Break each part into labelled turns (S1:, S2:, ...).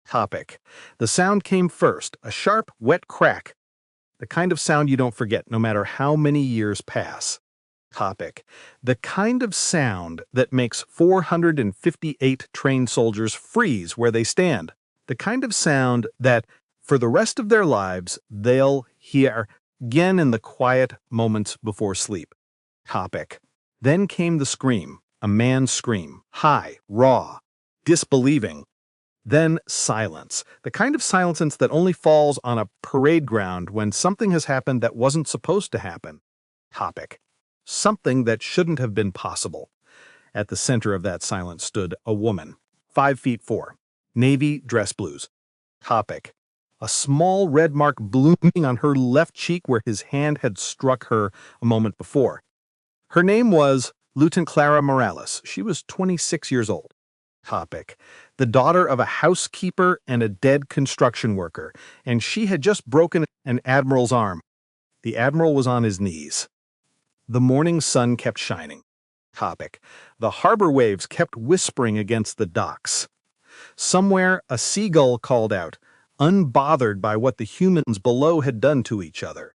S1: Topic. The sound came first, a sharp, wet crack. The kind of sound you don't forget no matter how many years pass. Topic. The kind of sound that makes 458 trained soldiers freeze where they stand. The kind of sound that, for the rest of their lives, they'll hear again in the quiet moments before sleep. Topic. Then came the scream, a man's scream, high, raw, disbelieving. Then silence, the kind of silence that only falls on a parade ground when something has happened that wasn't supposed to happen. Topic. Something that shouldn't have been possible. At the center of that silence stood a woman, 5'4", navy dress blues. Topic. A small red mark blooming on her left cheek where his hand had struck her a moment before. Her name was Lieutenant Clara Morales. She was 26 years old. Topic. The daughter of a housekeeper and a dead construction worker, and she had just broken an admiral's arm. The admiral was on his knees. The morning sun kept shining. Topic. The harbor waves kept whispering against the docks. Somewhere a seagull called out, unbothered by what the humans below had done to each other.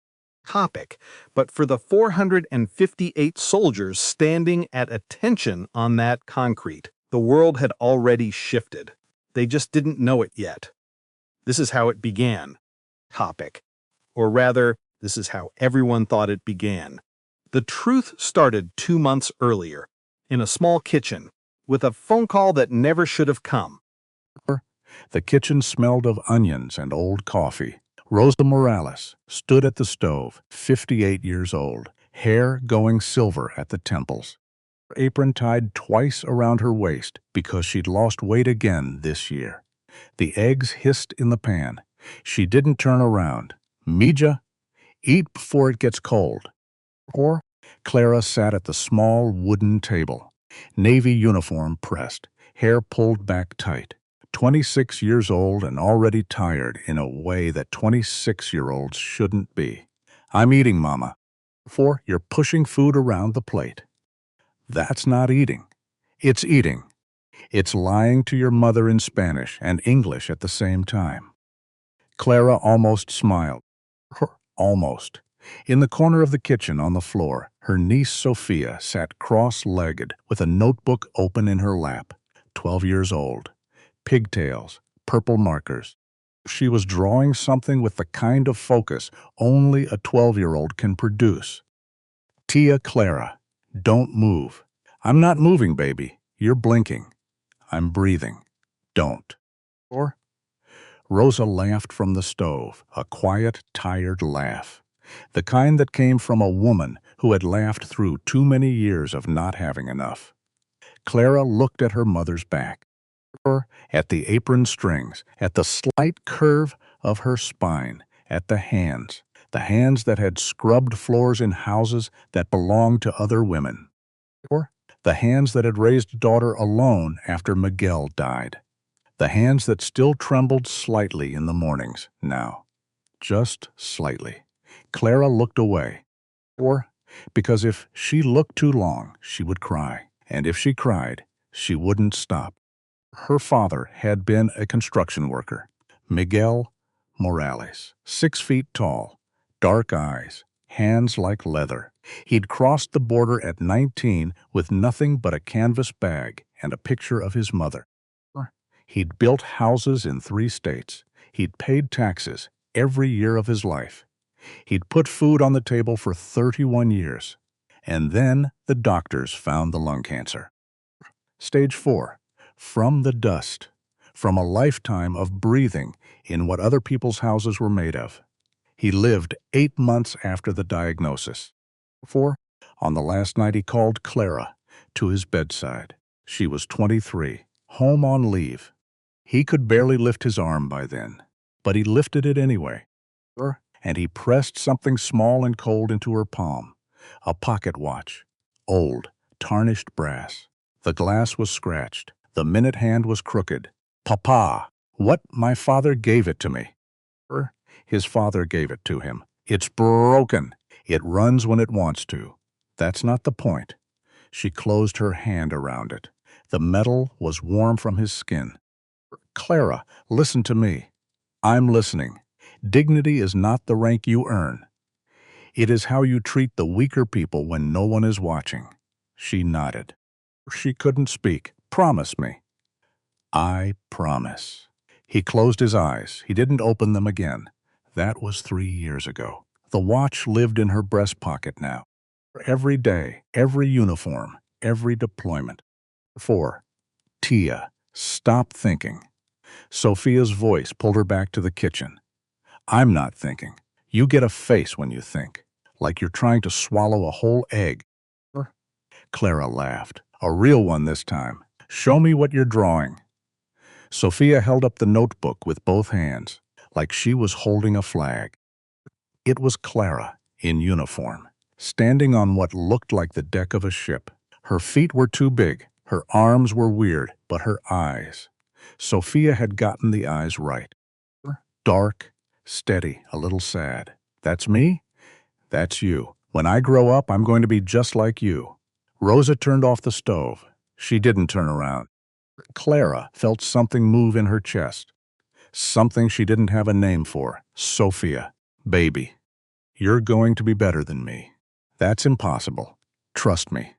S1: Topic. But for the 458 soldiers standing at attention on that concrete, the world had already shifted. They just didn't know it yet. This is how it began. Topic. Or rather, this is how everyone thought it began. The truth started 2 months earlier, in a small kitchen, with a phone call that never should have come.
S2: The kitchen smelled of onions and old coffee. Rosa Morales stood at the stove, 58 years old, hair going silver at the temples. Her apron tied twice around her waist because she'd lost weight again this year. The eggs hissed in the pan. She didn't turn around. Mija, eat before it gets cold. Or Clara sat at the small wooden table, navy uniform pressed, hair pulled back tight. 26 years old and already tired in a way that 26-year-olds shouldn't be. I'm eating, Mama. For you're pushing food around the plate. That's not eating. It's eating. It's lying to your mother in Spanish and English at the same time. Clara almost smiled. Almost. In the corner of the kitchen on the floor, her niece Sophia sat cross-legged with a notebook open in her lap, 12 years old. Pigtails, purple markers. She was drawing something with the kind of focus only a 12-year-old can produce. Tia Clara, don't move. I'm not moving, baby. You're blinking. I'm breathing. Don't. Or Rosa laughed from the stove, a quiet, tired laugh. The kind that came from a woman who had laughed through too many years of not having enough. Clara looked at her mother's back. At the apron strings, at the slight curve of her spine, at the hands that had scrubbed floors in houses that belonged to other women, or the hands that had raised a daughter alone after Miguel died, the hands that still trembled slightly in the mornings now, just slightly. Clara looked away, or because if she looked too long, she would cry, and if she cried, she wouldn't stop. Her father had been a construction worker, Miguel Morales, 6 feet tall, dark eyes, hands like leather. He'd crossed the border at 19 with nothing but a canvas bag and a picture of his mother. He'd built houses in 3 states. He'd paid taxes every year of his life. He'd put food on the table for 31 years. And then the doctors found the lung cancer. Stage 4. From the dust, from a lifetime of breathing in what other people's houses were made of. He lived 8 months after the diagnosis. On the last night he called Clara to his bedside. She was 23, home on leave. He could barely lift his arm by then, but he lifted it anyway. And he pressed something small and cold into her palm, a pocket watch, old, tarnished brass. The glass was scratched. The minute hand was crooked. Papa, what? My father gave it to me. His father gave it to him. It's broken. It runs when it wants to. That's not the point. She closed her hand around it. The metal was warm from his skin. Clara, listen to me. I'm listening. Dignity is not the rank you earn. It is how you treat the weaker people when no one is watching. She nodded. She couldn't speak. Promise me. I promise. He closed his eyes. He didn't open them again. That was 3 years ago. The watch lived in her breast pocket now. Every day, every uniform, every deployment. 4. Tia, stop thinking. Sophia's voice pulled her back to the kitchen. I'm not thinking. You get a face when you think, like you're trying to swallow a whole egg. Clara laughed. A real one this time. Show me what you're drawing. Sophia held up the notebook with both hands, like she was holding a flag. It was Clara, in uniform, standing on what looked like the deck of a ship. Her feet were too big, her arms were weird, but her eyes. Sophia had gotten the eyes right. Dark, steady, a little sad. That's me? That's you. When I grow up, I'm going to be just like you. Rosa turned off the stove. She didn't turn around. Clara felt something move in her chest. Something she didn't have a name for. Sophia. Baby. You're going to be better than me. That's impossible. Trust me.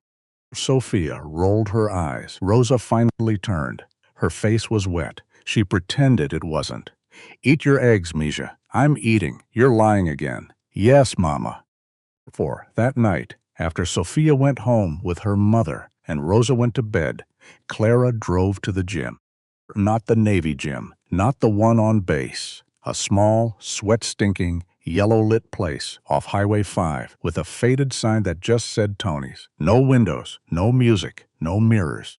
S2: Sophia rolled her eyes. Rosa finally turned. Her face was wet. She pretended it wasn't. Eat your eggs, Misha. I'm eating. You're lying again. Yes, Mama. That night, after Sophia went home with her mother and Rosa went to bed, Clara drove to the gym. Not the Navy gym, not the one on base. A small, sweat-stinking, yellow-lit place off Highway 5 with a faded sign that just said Tony's. No windows, no music, no mirrors.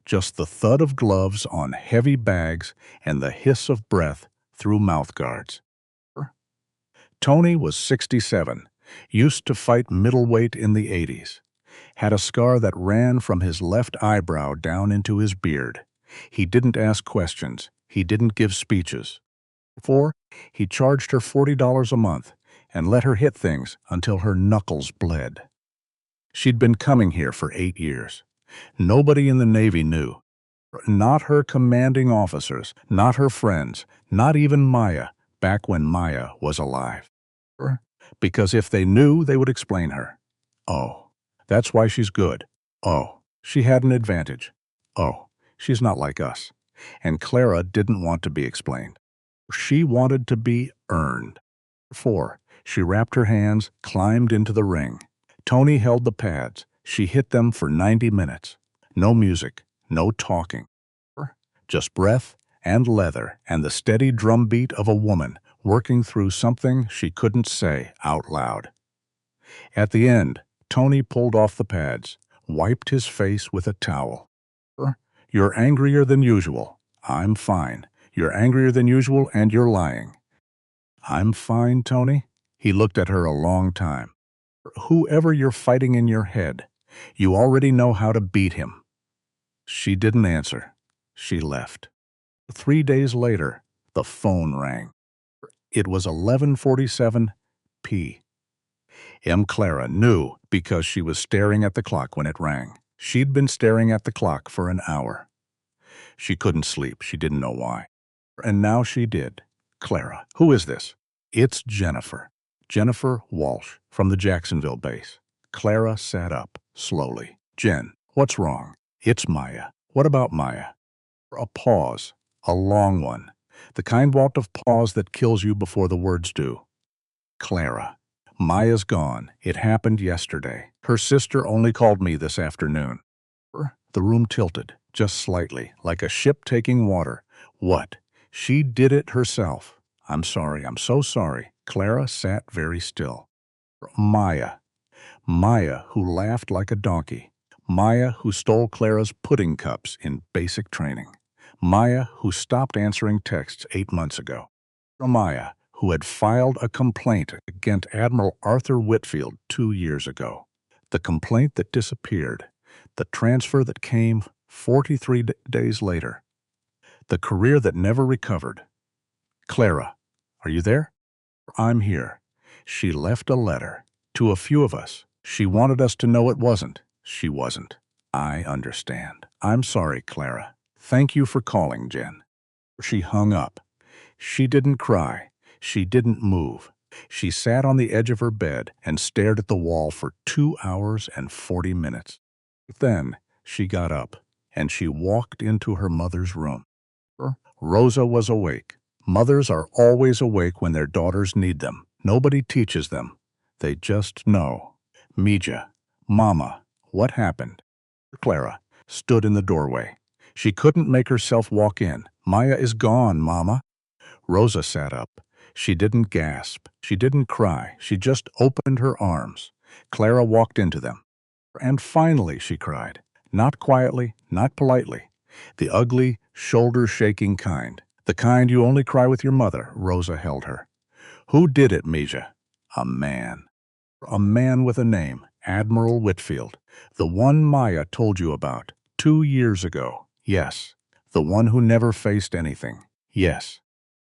S2: Just the thud of gloves on heavy bags and the hiss of breath through mouthguards. Tony was 67, used to fight middleweight in the 80s, had a scar that ran from his left eyebrow down into his beard. He didn't ask questions. He didn't give speeches. He charged her $40 a month and let her hit things until her knuckles bled. She'd been coming here for 8 years. Nobody in the Navy knew. Not her commanding officers, not her friends, not even Maya, back when Maya was alive. Because if they knew, they would explain her. Oh, that's why she's good. Oh, she had an advantage. Oh, she's not like us. And Clara didn't want to be explained. She wanted to be earned. She wrapped her hands, climbed into the ring. Tony held the pads. She hit them for 90 minutes. No music, no talking. Just breath and leather and the steady drumbeat of a woman working through something she couldn't say out loud. At the end, Tony pulled off the pads, wiped his face with a towel. You're angrier than usual. I'm fine. You're angrier than usual and you're lying. I'm fine, Tony. He looked at her a long time. Whoever you're fighting in your head, you already know how to beat him. She didn't answer. She left. 3 days later, the phone rang. It was 11:47 p.m. Clara knew because she was staring at the clock when it rang. She'd been staring at the clock for an hour. She couldn't sleep. She didn't know why. And now she did. Clara, who is this? It's Jennifer. Jennifer Walsh from the Jacksonville base. Clara sat up, slowly. Jen, what's wrong? It's Maya. What about Maya? A pause. A long one. The kind of pause that kills you before the words do. Clara. Maya's gone. It happened yesterday. Her sister only called me this afternoon. The room tilted, just slightly, like a ship taking water. What? She did it herself. I'm sorry. I'm so sorry. Clara sat very still. Maya. Maya, who laughed like a donkey. Maya, who stole Clara's pudding cups in basic training. Maya, who stopped answering texts 8 months ago. Maya, who had filed a complaint against Admiral Arthur Whitfield 2 years ago. The complaint that disappeared. The transfer that came 43 days later. The career that never recovered. Clara, are you there? I'm here. She left a letter. To a few of us. She wanted us to know it wasn't. She wasn't. I understand. I'm sorry, Clara. Thank you for calling, Jen. She hung up. She didn't cry. She didn't move. She sat on the edge of her bed and stared at the wall for 2 hours and 40 minutes. Then she got up and she walked into her mother's room. Rosa was awake. Mothers are always awake when their daughters need them. Nobody teaches them. They just know. Mija, Mama, what happened? Clara stood in the doorway. She couldn't make herself walk in. Maya is gone, Mama. Rosa sat up. She didn't gasp. She didn't cry. She just opened her arms. Clara walked into them. And finally, she cried. Not quietly, not politely. The ugly, shoulder-shaking kind. The kind you only cry with your mother. Rosa held her. Who did it, Mija? A man. A man with a name. Admiral Whitfield. The one Maya told you about 2 years ago. Yes. The one who never faced anything. Yes.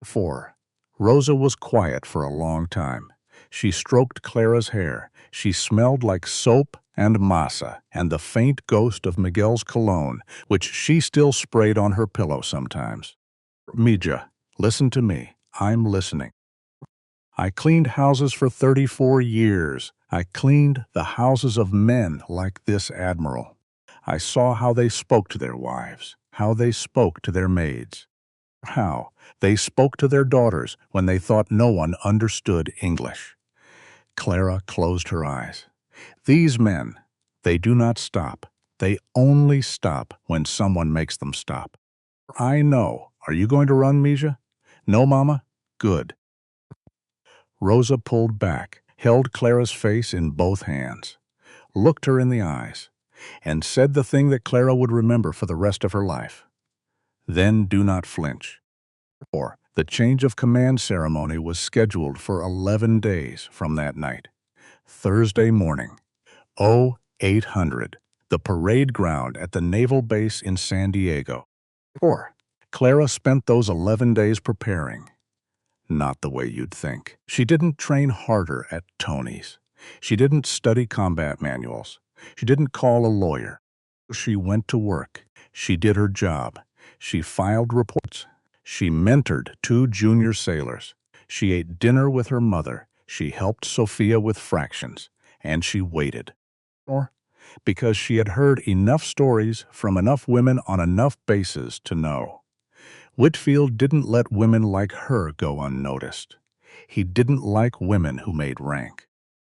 S2: 4. Rosa was quiet for a long time. She stroked Clara's hair. She smelled like soap and masa and the faint ghost of Miguel's cologne, which she still sprayed on her pillow sometimes. Mija, listen to me. I'm listening. I cleaned houses for 34 years. I cleaned the houses of men like this Admiral. I saw how they spoke to their wives, how they spoke to their maids, how they spoke to their daughters when they thought no one understood English. Clara closed her eyes. These men, they do not stop. They only stop when someone makes them stop. I know. Are you going to run, Mija? No, Mama? Good. Rosa pulled back, held Clara's face in both hands, looked her in the eyes, and said the thing that Clara would remember for the rest of her life. Then do not flinch. Or the change of command ceremony was scheduled for 11 days from that night. Thursday morning, 0800, the parade ground at the naval base in San Diego. Or Clara spent those 11 days preparing. Not the way you'd think. She didn't train harder at Tony's. She didn't study combat manuals. She didn't call a lawyer. She went to work. She did her job. She filed reports. She mentored 2 junior sailors. She ate dinner with her mother. She helped Sophia with fractions. And she waited. Or because she had heard enough stories from enough women on enough bases to know. Whitfield didn't let women like her go unnoticed. He didn't like women who made rank.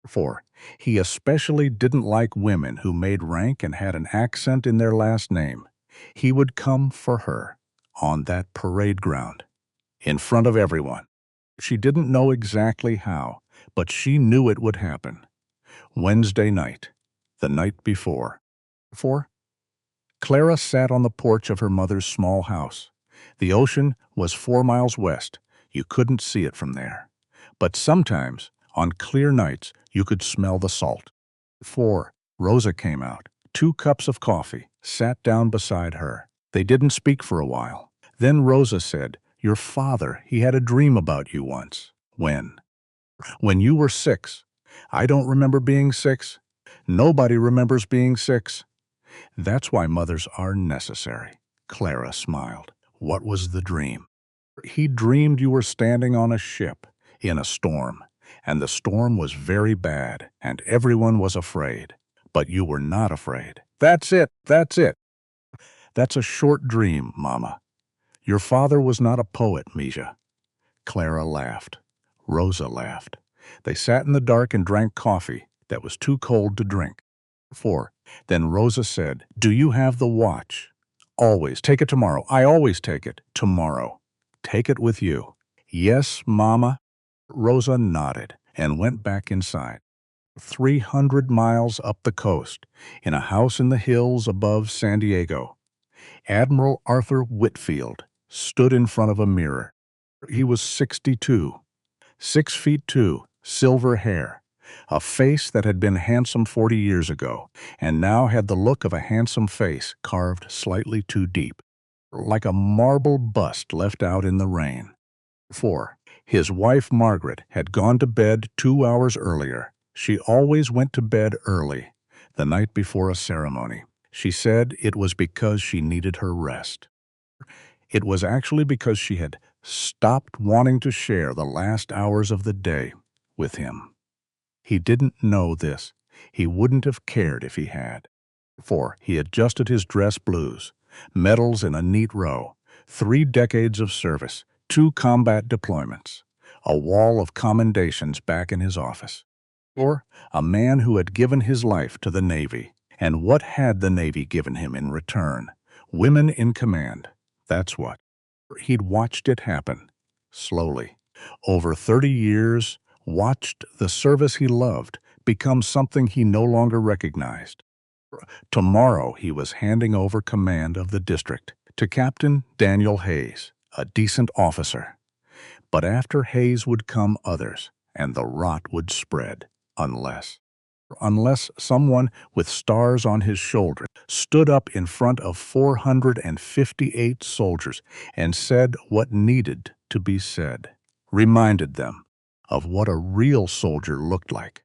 S2: 4. He especially didn't like women who made rank and had an accent in their last name. He would come for her on that parade ground, in front of everyone. She didn't know exactly how, but she knew it would happen. Wednesday night, the night before. 4. Clara sat on the porch of her mother's small house. The ocean was 4 miles west. You couldn't see it from there. But sometimes, on clear nights, you could smell the salt. 4. Rosa came out. 2 cups of coffee, sat down beside her. They didn't speak for a while. Then Rosa said, "Your father, he had a dream about you once." When? When you were 6. I don't remember being 6. Nobody remembers being 6. That's why mothers are necessary. Clara smiled. What was the dream? He dreamed you were standing on a ship in a storm, and the storm was very bad, and everyone was afraid. But you were not afraid. That's it. That's it. That's a short dream, Mama. Your father was not a poet, Mija. Clara laughed. Rosa laughed. They sat in the dark and drank coffee that was too cold to drink. 4. Then Rosa said, "Do you have the watch?" "Always. Take it tomorrow." "I always take it." "Tomorrow." "Take it with you." "Yes, Mama." Rosa nodded and went back inside. 300 miles up the coast, in a house in the hills above San Diego, Admiral Arthur Whitfield stood in front of a mirror. He was 62, 6 feet 2, silver hair, a face that had been handsome 40 years ago, and now had the look of a handsome face carved slightly too deep, like a marble bust left out in the rain. 4. His wife Margaret had gone to bed 2 hours earlier. She always went to bed early, the night before a ceremony. She said it was because she needed her rest. It was actually because she had stopped wanting to share the last hours of the day with him. He didn't know this. He wouldn't have cared if he had. For he adjusted his dress blues, medals in a neat row, 3 decades of service, 2 combat deployments, a wall of commendations back in his office. Or a man who had given his life to the Navy. And what had the Navy given him in return? Women in command. That's what. He'd watched it happen, slowly. Over 30 years, watched the service he loved become something he no longer recognized. Tomorrow he was handing over command of the district to Captain Daniel Hayes, a decent officer. But after Hayes would come others, and the rot would spread, unless someone with stars on his shoulder stood up in front of 458 soldiers and said what needed to be said, reminded them of what a real soldier looked like.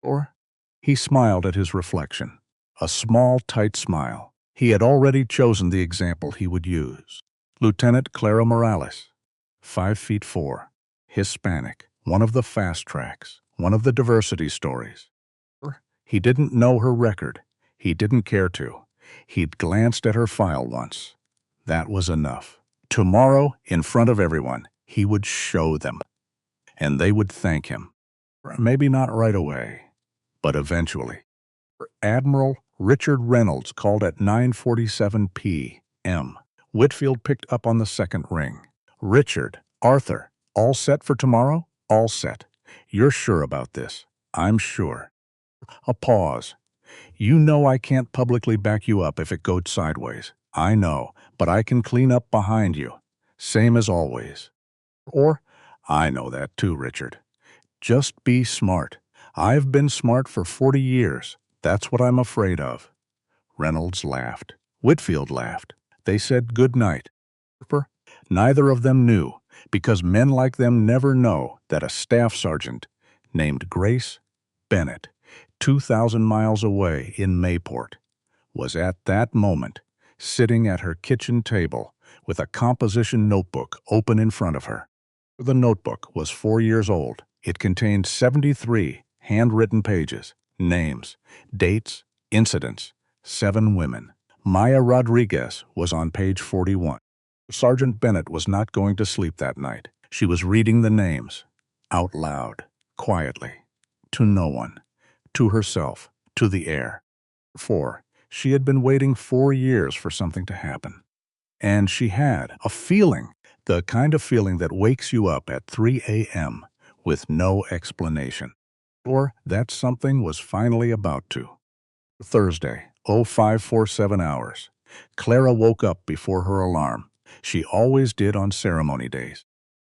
S2: Or he smiled at his reflection, a small, tight smile. He had already chosen the example he would use. Lieutenant Clara Morales, 5'4", Hispanic, one of the fast tracks, one of the diversity stories. He didn't know her record. He didn't care to. He'd glanced at her file once. That was enough. Tomorrow, in front of everyone, he would show them. And they would thank him. Maybe not right away, but eventually. Admiral Richard Reynolds called at 9:47 p.m. Whitfield picked up on the second ring. Richard, Arthur, all set for tomorrow? All set. You're sure about this? I'm sure. A pause. You know I can't publicly back you up if it goes sideways. I know, but I can clean up behind you. Same as always. Or, I know that too, Richard. Just be smart. I've been smart for 40 years. That's what I'm afraid of. Reynolds laughed. Whitfield laughed. They said good night. Neither of them knew, because men like them never know that a staff sergeant named Grace Bennett, 2,000 miles away in Mayport, was at that moment sitting at her kitchen table with a composition notebook open in front of her. The notebook was 4 years old. It contained 73 handwritten pages, names, dates, incidents, 7 women. Maya Rodriguez was on page 41. Sergeant Bennett was not going to sleep that night. She was reading the names, out loud, quietly, to no one, to herself, to the air. For she had been waiting 4 years for something to happen. And she had a feeling, the kind of feeling that wakes you up at 3 a.m. with no explanation. Or that something was finally about to. Thursday, 0547 hours. Clara woke up before her alarm. She always did on ceremony days.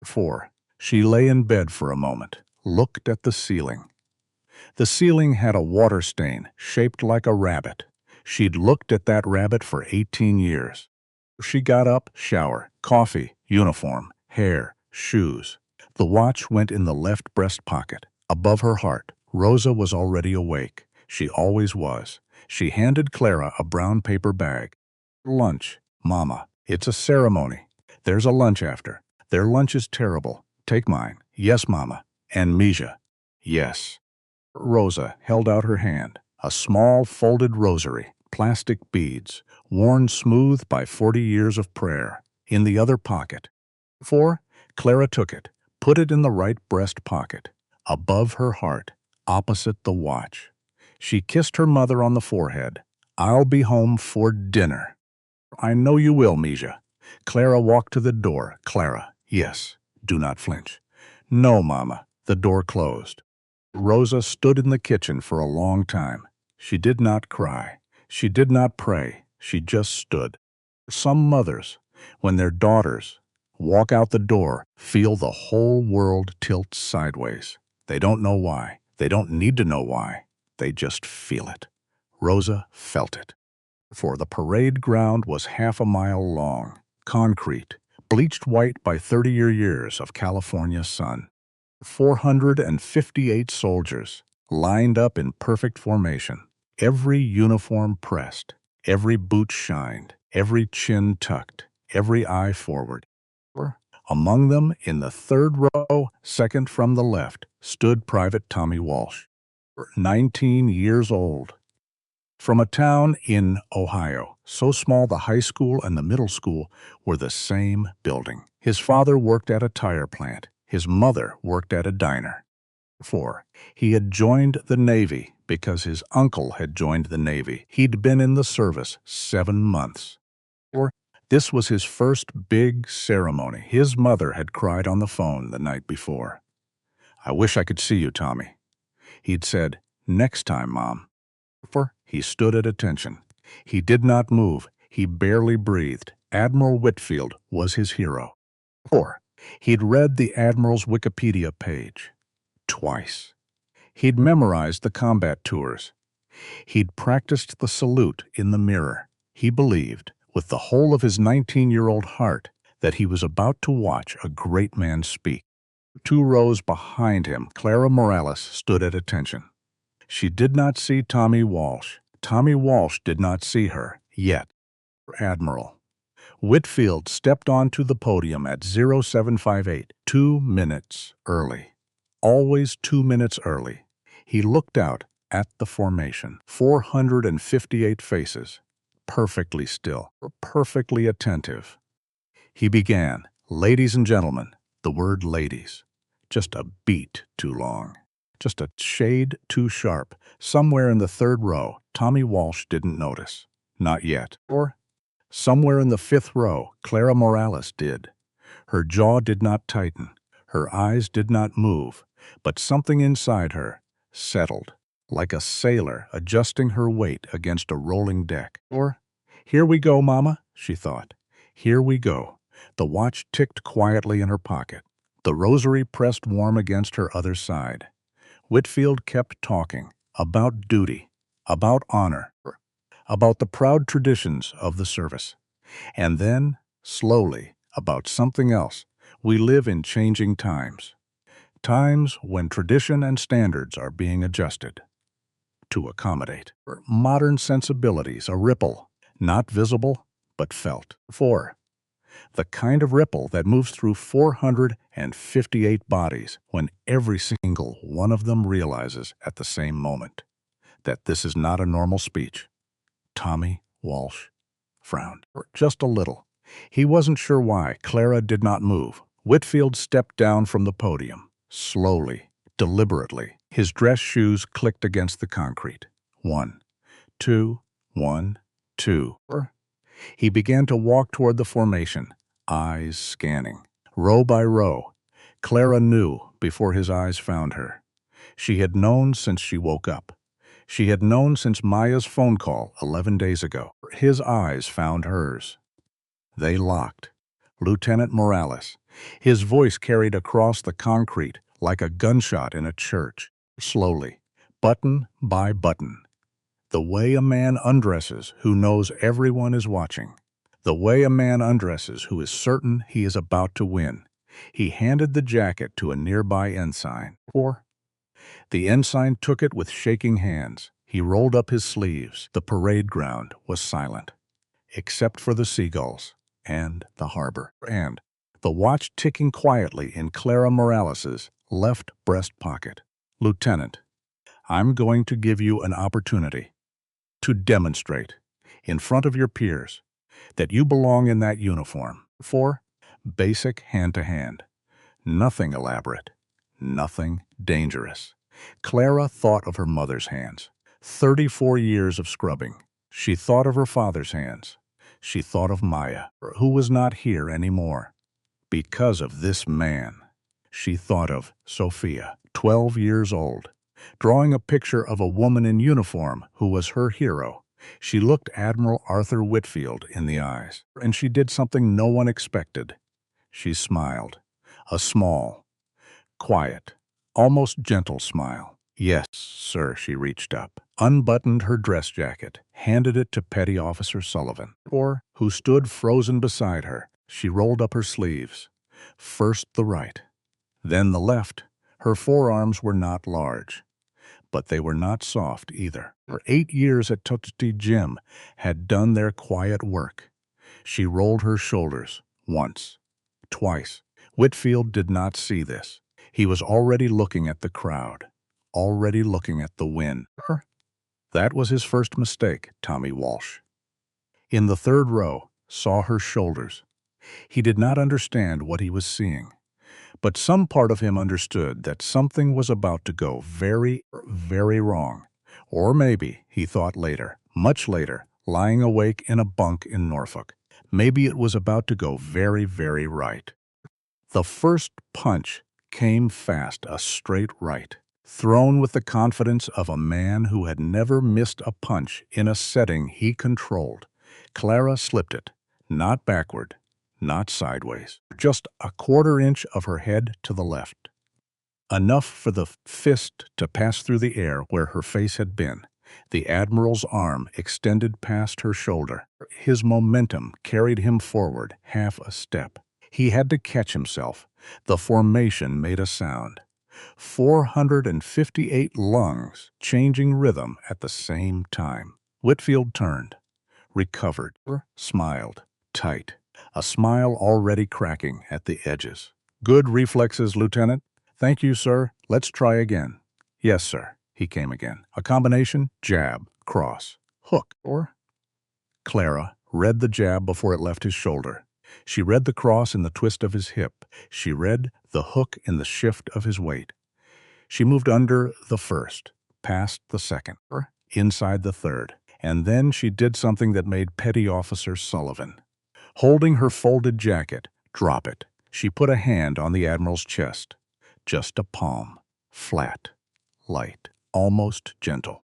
S2: 4. She lay in bed for a moment, looked at the ceiling. The ceiling had a water stain shaped like a rabbit. She'd looked at that rabbit for 18 years. She got up, shower, coffee, uniform, hair, shoes. The watch went in the left breast pocket, above her heart. Rosa was already awake. She always was. She handed Clara a brown paper bag. Lunch, Mama. It's a ceremony. There's a lunch after. Their lunch is terrible. Take mine. Yes, Mama. And Misha. Yes. Rosa held out her hand. A small folded rosary, plastic beads, worn smooth by 40 years of prayer, in the other pocket. 4. Clara took it, put it in the right breast pocket, above her heart, opposite the watch. She kissed her mother on the forehead. I'll be home for dinner. I know you will, Misha. Clara walked to the door. Clara, yes, do not flinch. No, Mama. The door closed. Rosa stood in the kitchen for a long time. She did not cry. She did not pray. She just stood. Some mothers, when their daughters walk out the door, feel the whole world tilt sideways. They don't know why. They don't need to know why. They just feel it. Rosa felt it. For the parade ground was half a mile long, concrete, bleached white by 30 years of California sun. 458 soldiers, lined up in perfect formation, every uniform pressed, every boot shined, every chin tucked, every eye forward. Among them, in the third row, second from the left, stood Private Tommy Walsh, 19 years old. From a town in Ohio, so small the high school and the middle school were the same building. His father worked at a tire plant. His mother worked at a diner. 4. He had joined the Navy because his uncle had joined the Navy. He'd been in the service 7 months. 4. This was his first big ceremony. His mother had cried on the phone the night before. "I wish I could see you, Tommy." He'd said, "Next time, Mom." He stood at attention. He did not move. He barely breathed. Admiral Whitfield was his hero. 4. He'd read the Admiral's Wikipedia page twice. He'd memorized the combat tours. He'd practiced the salute in the mirror. He believed, with the whole of his 19-year-old heart, that he was about to watch a great man speak. 2 rows behind him, Clara Morales stood at attention. She did not see Tommy Walsh. Tommy Walsh did not see her, yet. Admiral. Whitfield stepped onto the podium at 0758, 2 minutes early. Always 2 minutes early. He looked out at the formation. 458 faces. Perfectly still, perfectly attentive. He began, "Ladies and gentlemen," the word ladies. Just a beat too long. Just a shade too sharp. Somewhere in the third row, Tommy Walsh didn't notice. Not yet. Or somewhere in the 5th row, Clara Morales did. Her jaw did not tighten. Her eyes did not move. But something inside her settled, like a sailor adjusting her weight against a rolling deck. Or, "Here we go, Mama," she thought. "Here we go." The watch ticked quietly in her pocket. The rosary pressed warm against her other side. Whitfield kept talking about duty, about honor, about the proud traditions of the service. And then, slowly, about something else. We live in changing times. Times when tradition and standards are being adjusted to accommodate modern sensibilities, a ripple, not visible, but felt. 4. The kind of ripple that moves through 458 bodies when every single one of them realizes at the same moment that this is not a normal speech. Tommy Walsh frowned. Just a little. He wasn't sure why. Clara did not move. Whitfield stepped down from the podium, slowly, deliberately. His dress shoes clicked against the concrete. 1, 2, 1, 2. He began to walk toward the formation, eyes scanning. Row by row, Clara knew before his eyes found her. She had known since she woke up. She had known since Maya's phone call 11 days ago. His eyes found hers. They locked. Lieutenant Morales. His voice carried across the concrete like a gunshot in a church. Slowly, button by button. The way a man undresses who knows everyone is watching. The way a man undresses who is certain he is about to win. He handed the jacket to a nearby ensign. 4. The ensign took it with shaking hands. He rolled up his sleeves. The parade ground was silent, except for the seagulls and the harbor, and the watch ticking quietly in Clara Morales's left breast pocket. "Lieutenant, I'm going to give you an opportunity to demonstrate, in front of your peers, that you belong in that uniform." 4. Basic hand-to-hand. Nothing elaborate. Nothing dangerous. Clara thought of her mother's hands. 34 years of scrubbing. She thought of her father's hands. She thought of Maya, who was not here anymore. Because of this man. She thought of Sophia, 12 years old, drawing a picture of a woman in uniform who was her hero. She looked Admiral Arthur Whitfield in the eyes, and she did something no one expected. She smiled. A small, quiet, almost gentle smile. "Yes, sir." She reached up, unbuttoned her dress jacket, handed it to Petty Officer Sullivan, who stood frozen beside her. She rolled up her sleeves. First the right, then the left. Her forearms were not large, but they were not soft either. Her 8 years at Tuskegee Gym had done their quiet work. She rolled her shoulders. Once. Twice. Whitfield did not see this. He was already looking at the crowd. Already looking at the wind. That was his first mistake, Tommy Walsh. In the third row, saw her shoulders. He did not understand what he was seeing, but some part of him understood that something was about to go very, very wrong. Or maybe, he thought later, much later, lying awake in a bunk in Norfolk, maybe it was about to go very, very right. The first punch came fast, a straight right, thrown with the confidence of a man who had never missed a punch in a setting he controlled. Clara slipped it, not backward, not sideways, just a quarter inch of her head to the left. Enough for the fist to pass through the air where her face had been. The Admiral's arm extended past her shoulder. His momentum carried him forward half a step. He had to catch himself. The formation made a sound. 458 lungs changing rhythm at the same time. Whitfield turned, recovered, smiled, tight, a smile already cracking at the edges. Good reflexes, Lieutenant. Thank you, sir. Let's try again. Yes, sir. He came again. A combination, jab, cross, hook, or... Clara read the jab before it left his shoulder. She read the cross in the twist of his hip. She read the hook in the shift of his weight. She moved under the first, past the second, inside the third, and then she did something that made Petty Officer Sullivan. Holding her folded jacket, drop it. She put a hand on the Admiral's chest. Just a palm, flat, light, almost gentle.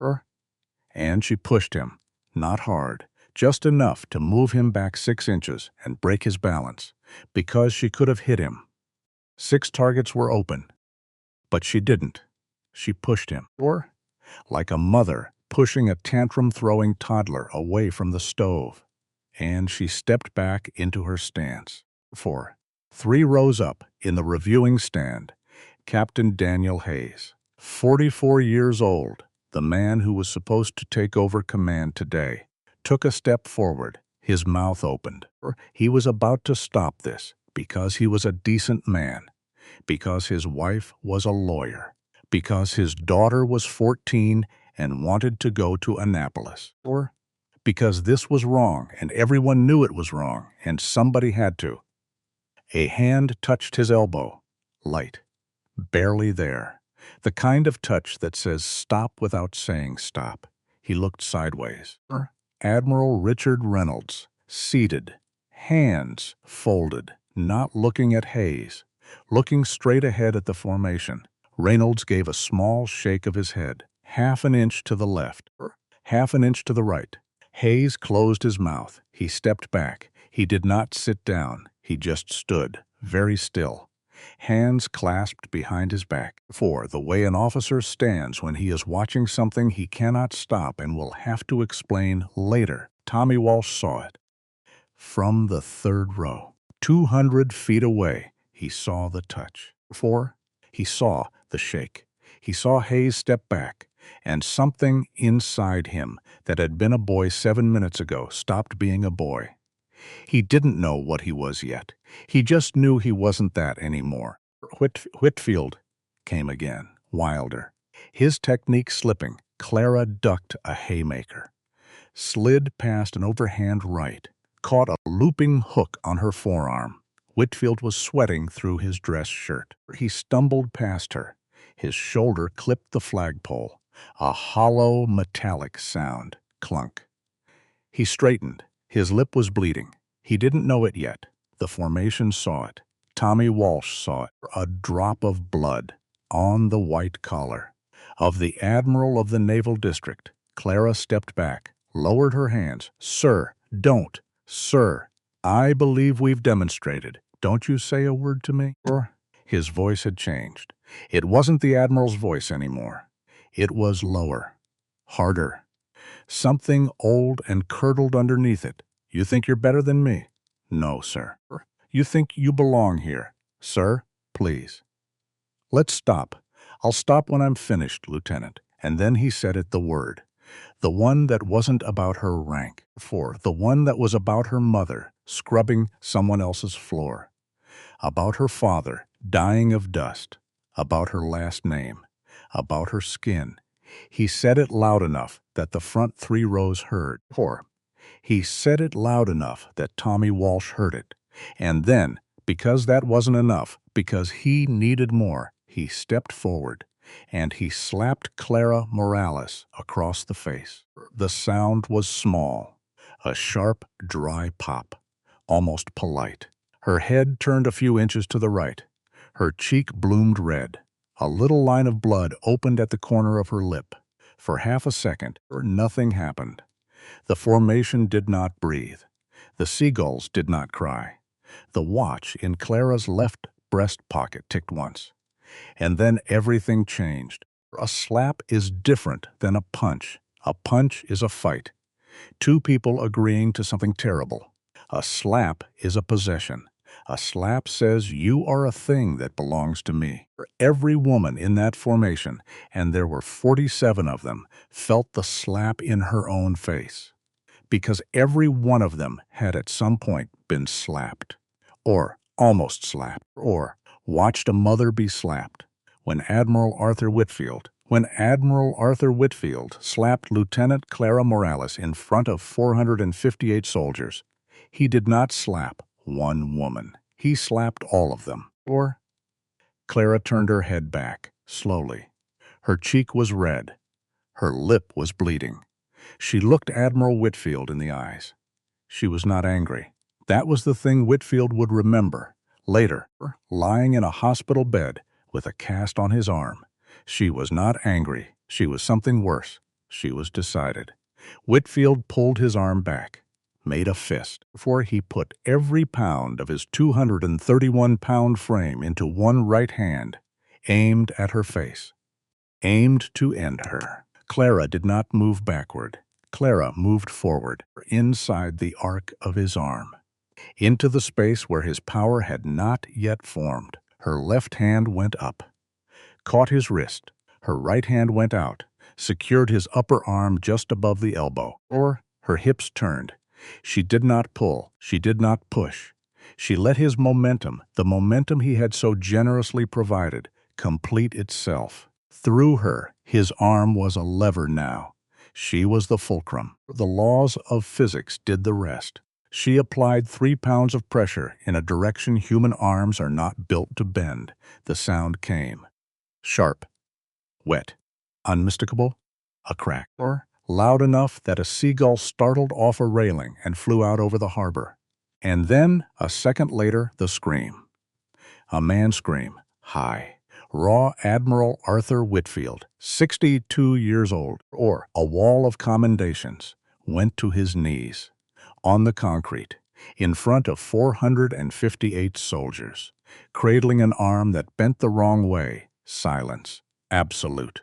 S2: And she pushed him, not hard, just enough to move him back 6 inches and break his balance, because she could have hit him. 6 targets were open, but she didn't. She pushed him, like a mother pushing a tantrum-throwing toddler away from the stove. And she stepped back into her stance. 3 rows up, in the reviewing stand, Captain Daniel Hayes, 44 years old, the man who was supposed to take over command today, took a step forward, his mouth opened. He was about to stop this because he was a decent man, because his wife was a lawyer, because his daughter was 14 and wanted to go to Annapolis, or because this was wrong and everyone knew it was wrong and somebody had to. A hand touched his elbow, light, barely there, the kind of touch that says stop without saying stop. He looked sideways. Admiral Richard Reynolds, seated, hands folded, not looking at Hayes, looking straight ahead at the formation. Reynolds gave a small shake of his head, half an inch to the left, half an inch to the right. Hayes closed his mouth. He stepped back. He did not sit down. He just stood, very still, hands clasped behind his back. The way an officer stands when he is watching something he cannot stop and will have to explain later. Tommy Walsh saw it. From the third row, 200 feet away, he saw the touch. He saw the shake. He saw Hayes step back, and something inside him that had been a boy 7 minutes ago stopped being a boy. He didn't know what he was yet. He just knew he wasn't that anymore. Whitfield came again, wilder. His technique slipping, Clara ducked a haymaker, slid past an overhand right, caught a looping hook on her forearm. Whitfield was sweating through his dress shirt. He stumbled past her. His shoulder clipped the flagpole. A hollow, metallic sound. Clunk. He straightened. His lip was bleeding. He didn't know it yet. The formation saw it. Tommy Walsh saw it. A drop of blood on the white collar of the Admiral of the Naval District. Clara stepped back, lowered her hands. Sir, don't. Sir, I believe we've demonstrated. Don't you say a word to me? His voice had changed. It wasn't the Admiral's voice anymore. It was lower, harder. Something old and curdled underneath it. You think you're better than me? No, sir. You think you belong here? Sir, please. Let's stop. I'll stop when I'm finished, Lieutenant. And then he said it, the word. The one that wasn't about her rank. The one that was about her mother, scrubbing someone else's floor. About her father, dying of dust. About her last name. About her skin. He said it loud enough that the front 3 rows heard. Or he said it loud enough that Tommy Walsh heard it. And then, because that wasn't enough, because he needed more, he stepped forward, and he slapped Clara Morales across the face. The sound was small, a sharp, dry pop, almost polite. Her head turned a few inches to the right. Her cheek bloomed red. A little line of blood opened at the corner of her lip. For half a second, nothing happened. The formation did not breathe. The seagulls did not cry. The watch in Clara's left breast pocket ticked once. And then everything changed. A slap is different than a punch. A punch is a fight. 2 people agreeing to something terrible. A slap is a possession. A slap says you are a thing that belongs to me. Every woman in that formation, and there were 47 of them, felt the slap in her own face. Because every one of them had at some point been slapped. Or almost slapped. Or watched a mother be slapped. When Admiral Arthur Whitfield slapped Lieutenant Clara Morales in front of 458 soldiers, he did not slap one woman. He slapped all of them. Or Clara turned her head back, slowly. Her cheek was red. Her lip was bleeding. She looked Admiral Whitfield in the eyes. She was not angry. That was the thing Whitfield would remember. Later, lying in a hospital bed with a cast on his arm. She was not angry. She was something worse. She was decided. Whitfield pulled his arm back, made a fist, before he put every pound of his 231-pound frame into one right hand, aimed at her face, aimed to end her. Clara did not move backward. Clara moved forward, inside the arc of his arm, into the space where his power had not yet formed. Her left hand went up, caught his wrist. Her right hand went out, secured his upper arm just above the elbow. Or her hips turned. She did not pull. She did not push. She let his momentum, the momentum he had so generously provided, complete itself. Through her, his arm was a lever now. She was the fulcrum. The laws of physics did the rest. She applied 3 pounds of pressure in a direction human arms are not built to bend. The sound came. Sharp, wet, unmistakable, a crack. Or loud enough that a seagull startled off a railing and flew out over the harbor. And then, a second later, the scream. A man's scream, high. Raw Admiral Arthur Whitfield, 62 years old, or a wall of commendations, went to his knees, on the concrete, in front of 458 soldiers, cradling an arm that bent the wrong way. Silence. Absolute.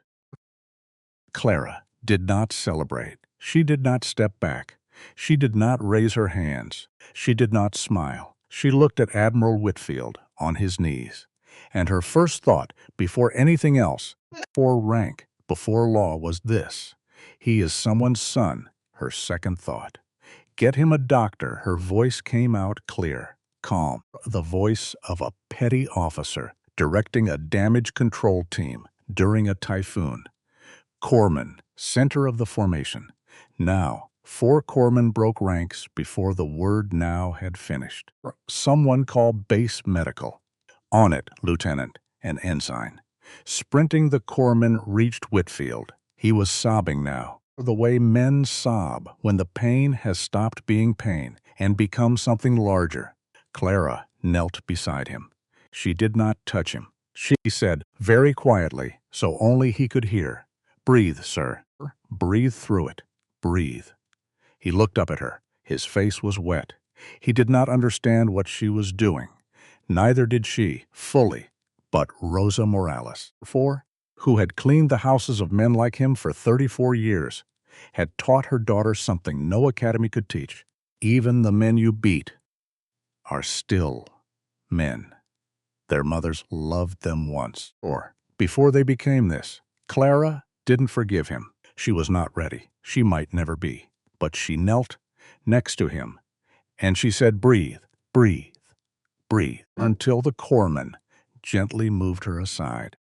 S2: Clara did not celebrate. She did not step back. She did not raise her hands. She did not smile. She looked at Admiral Whitfield on his knees. And her first thought, before anything else, before rank, before law, was this: he is someone's son. Her second thought. Get him a doctor. Her voice came out clear, calm, the voice of a petty officer directing a damage control team during a typhoon. Corpsman, center of the formation. Now, 4 corpsmen broke ranks before the word now had finished. Someone called base medical. On it, Lieutenant, an ensign. Sprinting, the corpsman reached Whitfield. He was sobbing now, the way men sob when the pain has stopped being pain and become something larger. Clara knelt beside him. She did not touch him. She said, very quietly, so only he could hear, "Breathe, sir. Breathe through it. Breathe." He looked up at her. His face was wet. He did not understand what she was doing. Neither did she, fully, but Rosa Morales, who had cleaned the houses of men like him for 34 years, had taught her daughter something no academy could teach. Even the men you beat are still men. Their mothers loved them once, or before they became this. Clara didn't forgive him. She was not ready. She might never be. But she knelt next to him, And she said, breathe, breathe, breathe, until the corpsman gently moved her aside.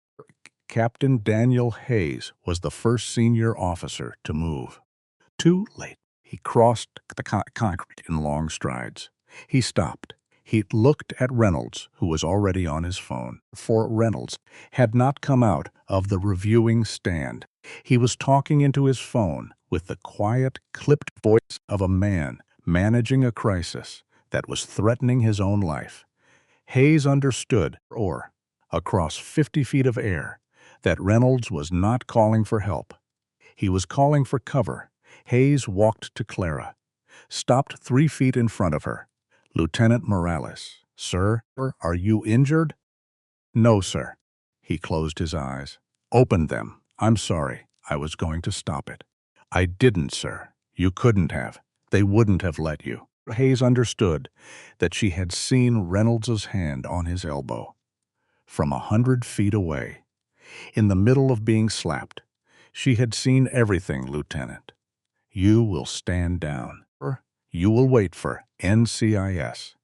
S2: Captain Daniel Hayes was the first senior officer to move. Too late. He crossed the concrete in long strides. He stopped. He looked at Reynolds, who was already on his phone, for Reynolds had not come out of the reviewing stand. He was talking into his phone with the quiet, clipped voice of a man managing a crisis that was threatening his own life. Hayes understood, or across 50 feet of air, that Reynolds was not calling for help. He was calling for cover. Hayes walked to Clara, stopped 3 feet in front of her. Lieutenant Morales, sir, are you injured? No, sir. He closed his eyes. Opened them. I'm sorry. I was going to stop it. I didn't, sir. You couldn't have. They wouldn't have let you. Hayes understood that she had seen Reynolds's hand on his elbow. From 100 feet away, in the middle of being slapped, she had seen everything, Lieutenant. You will stand down. You will wait for NCIS.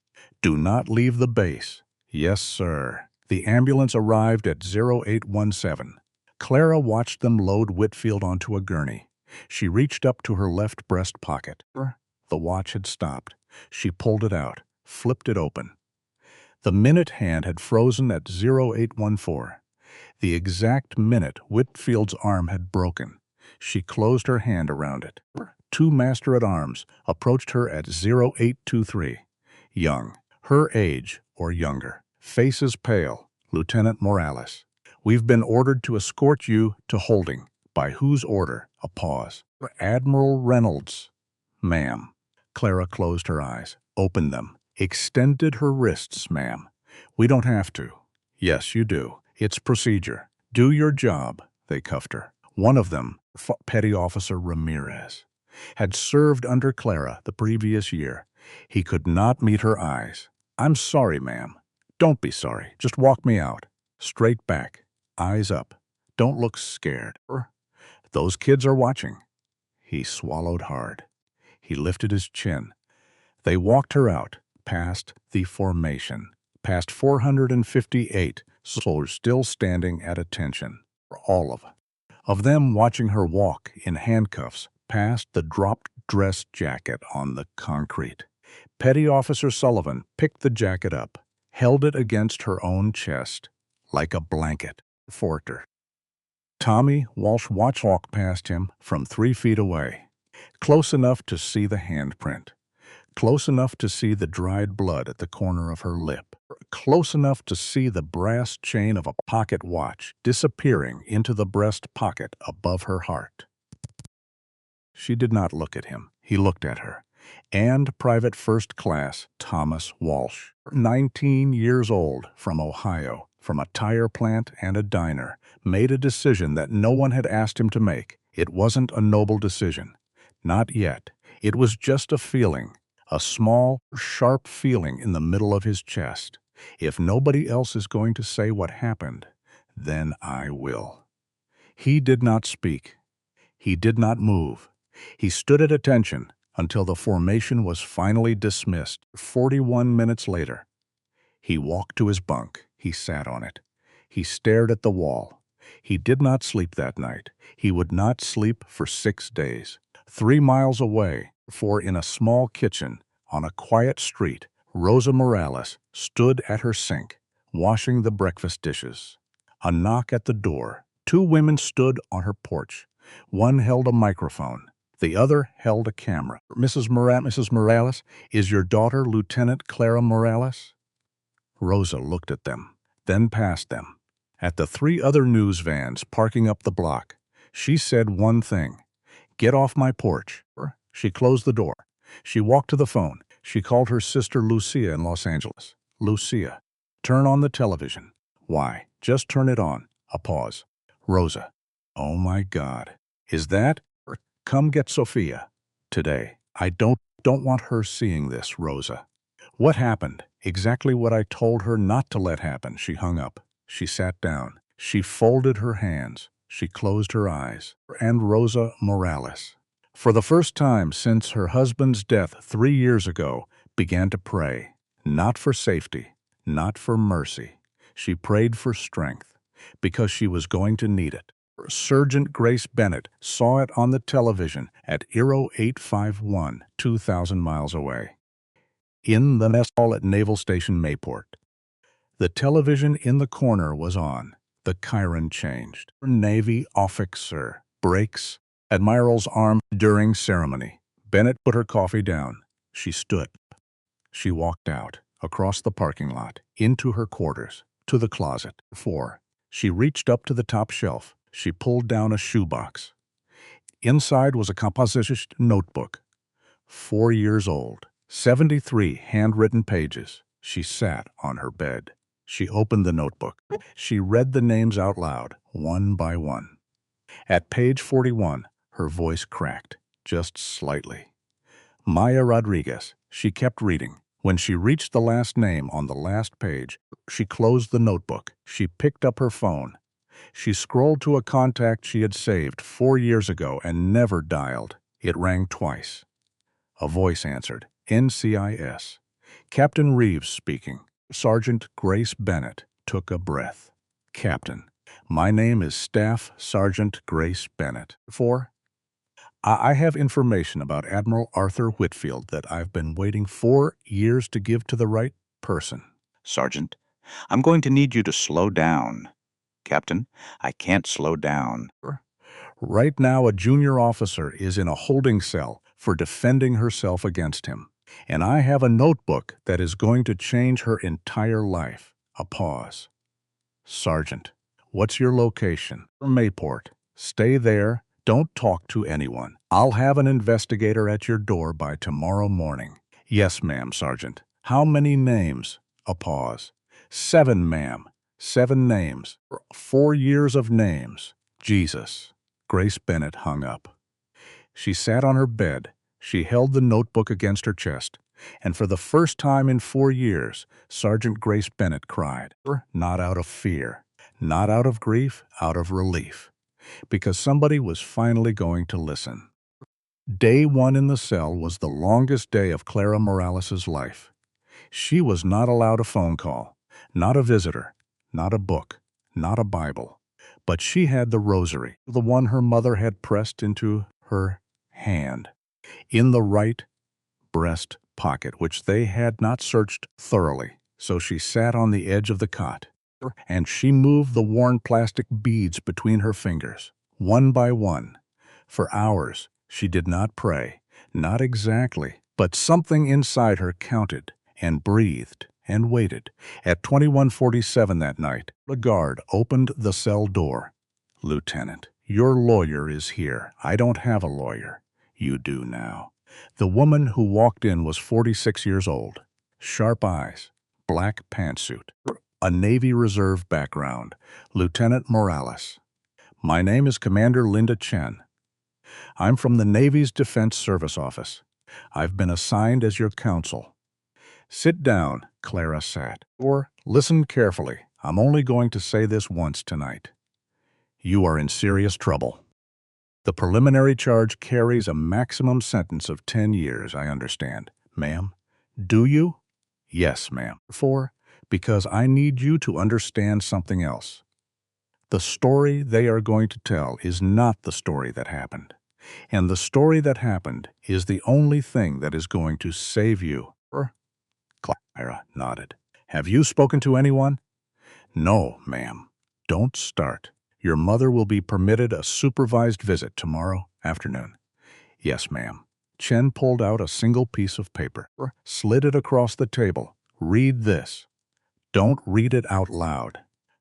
S2: Do not leave the base. Yes, sir. The ambulance arrived at 0817. Clara watched them load Whitfield onto a gurney. She reached up to her left breast pocket. The watch had stopped. She pulled it out, flipped it open. The minute hand had frozen at 0814. The exact minute Whitfield's arm had broken. She closed her hand around it. 2 master-at-arms approached her at 0823. Young, her age or younger, faces pale. Lieutenant Morales, we've been ordered to escort you to holding. By whose order? A pause. Admiral Reynolds. Ma'am. Clara closed her eyes, opened them, extended her wrists, ma'am. We don't have to. Yes, you do. It's procedure. Do your job, they cuffed her. One of them, Petty Officer Ramirez, had served under Clara the previous year. He could not meet her eyes. I'm sorry, ma'am. Don't be sorry. Just walk me out. Straight back. Eyes up. Don't look scared. Those kids are watching. He swallowed hard. He lifted his chin. They walked her out, past the formation, past 458 soldiers still standing at attention. All of them watching her walk in handcuffs past the dropped dress jacket on the concrete. Petty Officer Sullivan picked the jacket up, held it against her own chest, like a blanket, forked her. Tommy Walsh walked past him from 3 feet away, close enough to see the handprint, close enough to see the dried blood at the corner of her lip, close enough to see the brass chain of a pocket watch disappearing into the breast pocket above her heart. She did not look at him. He looked at her. And Private First Class Thomas Walsh, 19 years old, from Ohio, from a tire plant and a diner, made a decision that no one had asked him to make. It wasn't a noble decision. Not yet. It was just a feeling, a small, sharp feeling in the middle of his chest. If nobody else is going to say what happened, then I will. He did not speak. He did not move. He stood at attention until the formation was finally dismissed. 41 minutes later, he walked to his bunk. He sat on it. He stared at the wall. He did not sleep that night. He would not sleep for 6 days. 3 miles away, for in a small kitchen on a quiet street, Rosa Morales stood at her sink, washing the breakfast dishes. A knock at the door. 2 women stood on her porch. One held a microphone. The other held a camera. Mrs. Morales, is your daughter Lieutenant Clara Morales? Rosa looked at them, then past them. At the 3 other news vans parking up the block, she said one thing. Get off my porch. She closed the door. She walked to the phone. She called her sister Lucia in Los Angeles. Lucia, turn on the television. Why? Just turn it on. A pause. Rosa. Oh my God. Is that? Come get Sophia. Today. I don't want her seeing this, Rosa. What happened? Exactly what I told her not to let happen. She hung up. She sat down. She folded her hands. She closed her eyes. And Rosa Morales. For the first time since her husband's death 3 years ago, began to pray, not for safety, not for mercy. She prayed for strength, because she was going to need it. Sergeant Grace Bennett saw it on the television at Aero 851, 2,000 miles away. In the mess hall at Naval Station Mayport, the television in the corner was on. The Chiron changed. Navy officer breaks Admiral's arm during ceremony. Bennett put her coffee down. She stood. She walked out, across the parking lot, into her quarters, to the closet. 4. She reached up to the top shelf. She pulled down a shoebox. Inside was a composition notebook. 4 years old, 73 handwritten pages. She sat on her bed. She opened the notebook. She read the names out loud, one by one. At page 41, her voice cracked, just slightly. Maya Rodriguez. She kept reading. When she reached the last name on the last page, she closed the notebook. She picked up her phone. She scrolled to a contact she had saved 4 years ago and never dialed. It rang twice. A voice answered, NCIS. Captain Reeves speaking. Sergeant Grace Bennett took a breath. Captain, my name is Staff Sergeant Grace Bennett. 4. I have information about Admiral Arthur Whitfield that I've been waiting 4 years to give to the right person.
S3: Sergeant, I'm going to need you to slow down. Captain, I can't slow down.
S2: Right now, a junior officer is in a holding cell for defending herself against him. And I have a notebook that is going to change her entire life. A pause. Sergeant, what's your location? Mayport. Stay there. Don't talk to anyone. I'll have an investigator at your door by tomorrow morning. Yes, ma'am, Sergeant. How many names? A pause. 7, ma'am. 7 names. 4 years of names. Jesus. Grace Bennett hung up. She sat on her bed. She held the notebook against her chest, and for the first time in 4 years, Sergeant Grace Bennett cried. Not out of fear, not out of grief, out of relief, because somebody was finally going to listen. Day 1 in the cell was the longest day of Clara Morales' life. She was not allowed a phone call, not a visitor, not a book, not a Bible, but she had the rosary, the one her mother had pressed into her hand, in the right breast pocket, which they had not searched thoroughly. So she sat on the edge of the cot, and she moved the worn plastic beads between her fingers, one by one. For hours, she did not pray, not exactly, but something inside her counted and breathed and waited. At 21:47 that night, the guard opened the cell door. Lieutenant, your lawyer is here. I don't have a lawyer. You do now. The woman who walked in was 46 years old. Sharp eyes, black pantsuit, a Navy Reserve background. Lieutenant Morales. My name is Commander Linda Chen. I'm from the Navy's Defense Service Office. I've been assigned as your counsel. Sit down, Clara sat. Or listen carefully. I'm only going to say this once tonight. You are in serious trouble. The preliminary charge carries a maximum sentence of 10 years, I understand. Ma'am, do you? Yes, ma'am. 4, because I need you to understand something else. The story they are going to tell is not the story that happened. And the story that happened is the only thing that is going to save you. Clara nodded. Have you spoken to anyone? No, ma'am. Don't start. Your mother will be permitted a supervised visit tomorrow afternoon. Yes, ma'am. Chen pulled out a single piece of paper, slid it across the table. Read this. Don't read it out loud.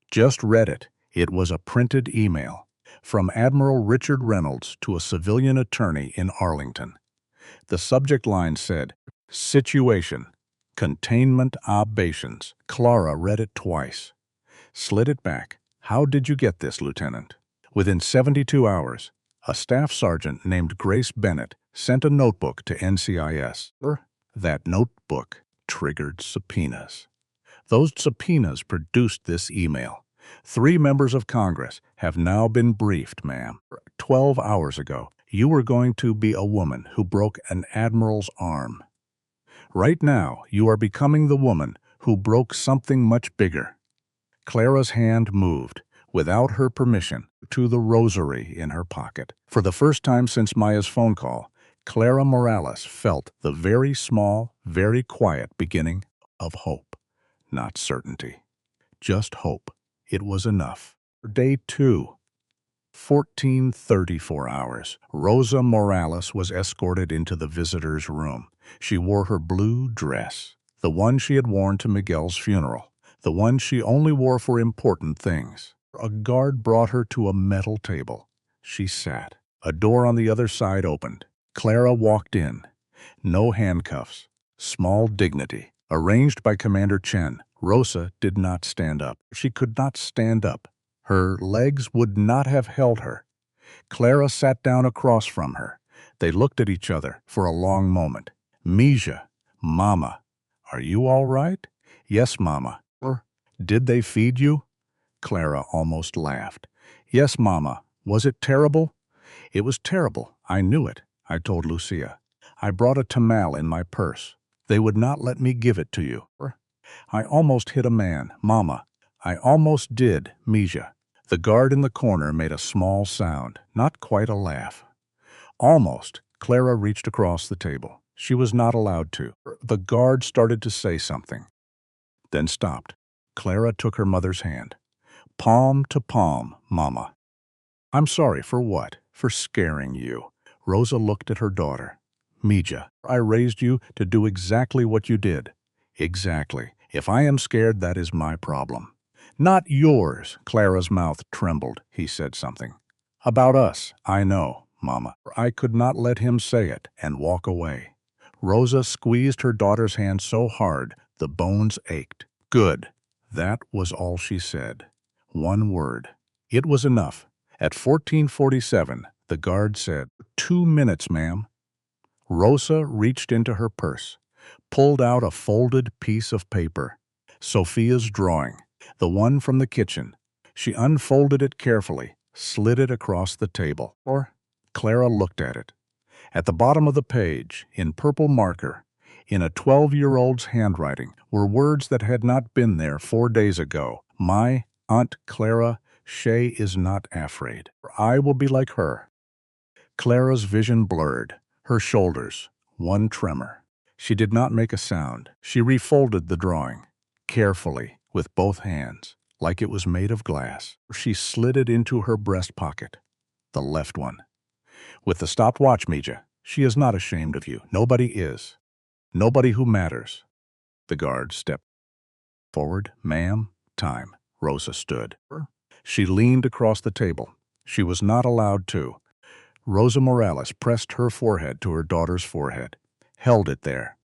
S2: Just read it. It was a printed email from Admiral Richard Reynolds to a civilian attorney in Arlington. The subject line said, Situation, Containment Obations. Clara read it twice. Slid it back. How did you get this, Lieutenant? Within 72 hours, a staff sergeant named Grace Bennett sent a notebook to NCIS. That notebook triggered subpoenas. Those subpoenas produced this email. 3 members of Congress have now been briefed, ma'am. 12 hours ago, you were going to be a woman who broke an admiral's arm. Right now, you are becoming the woman who broke something much bigger. Clara's hand moved, without her permission, to the rosary in her pocket. For the first time since Maya's phone call, Clara Morales felt the very small, very quiet beginning of hope. Not certainty. Just hope. It was enough. Day 2. 14:34 hours. Rosa Morales was escorted into the visitor's room. She wore her blue dress, the one she had worn to Miguel's funeral, the one she only wore for important things. A guard brought her to a metal table. She sat. A door on the other side opened. Clara walked in. No handcuffs. Small dignity. Arranged by Commander Chen, Rosa did not stand up. She could not stand up. Her legs would not have held her. Clara sat down across from her. They looked at each other for a long moment. Misha, Mama, are you all right? Yes, Mama. Did they feed you? Clara almost laughed. Yes, Mama. Was it terrible? It was terrible. I knew it, I told Lucia. I brought a tamal in my purse. They would not let me give it to you. I almost hit a man, Mama. I almost did, Misha. The guard in the corner made a small sound, not quite a laugh. Almost. Clara reached across the table. She was not allowed to. The guard started to say something, then stopped. Clara took her mother's hand. Palm to palm, Mama. I'm sorry, for what? For scaring you. Rosa looked at her daughter. Mija, I raised you to do exactly what you did. Exactly. If I am scared, that is my problem. Not yours. Clara's mouth trembled. He said something. About us, I know, Mama. I could not let him say it and walk away. Rosa squeezed her daughter's hand so hard the bones ached. Good. That was all she said. One word. It was enough. At 14:47, the guard said, 2 minutes, ma'am. Rosa reached into her purse, pulled out a folded piece of paper. Sophia's drawing, the one from the kitchen. She unfolded it carefully, slid it across the table. Clara looked at it. At the bottom of the page, in purple marker, in a 12-year-old's handwriting, were words that had not been there 4 days ago. My Aunt Clara, Shay is not afraid. I will be like her. Clara's vision blurred, her shoulders, one tremor. She did not make a sound. She refolded the drawing, carefully, with both hands, like it was made of glass. She slid it into her breast pocket, the left one. With the stopwatch, Mija, she is not ashamed of you. Nobody is. Nobody who matters. The guard stepped forward. Ma'am, time. Rosa stood. She leaned across the table. She was not allowed to. Rosa Morales pressed her forehead to her daughter's forehead, held it there.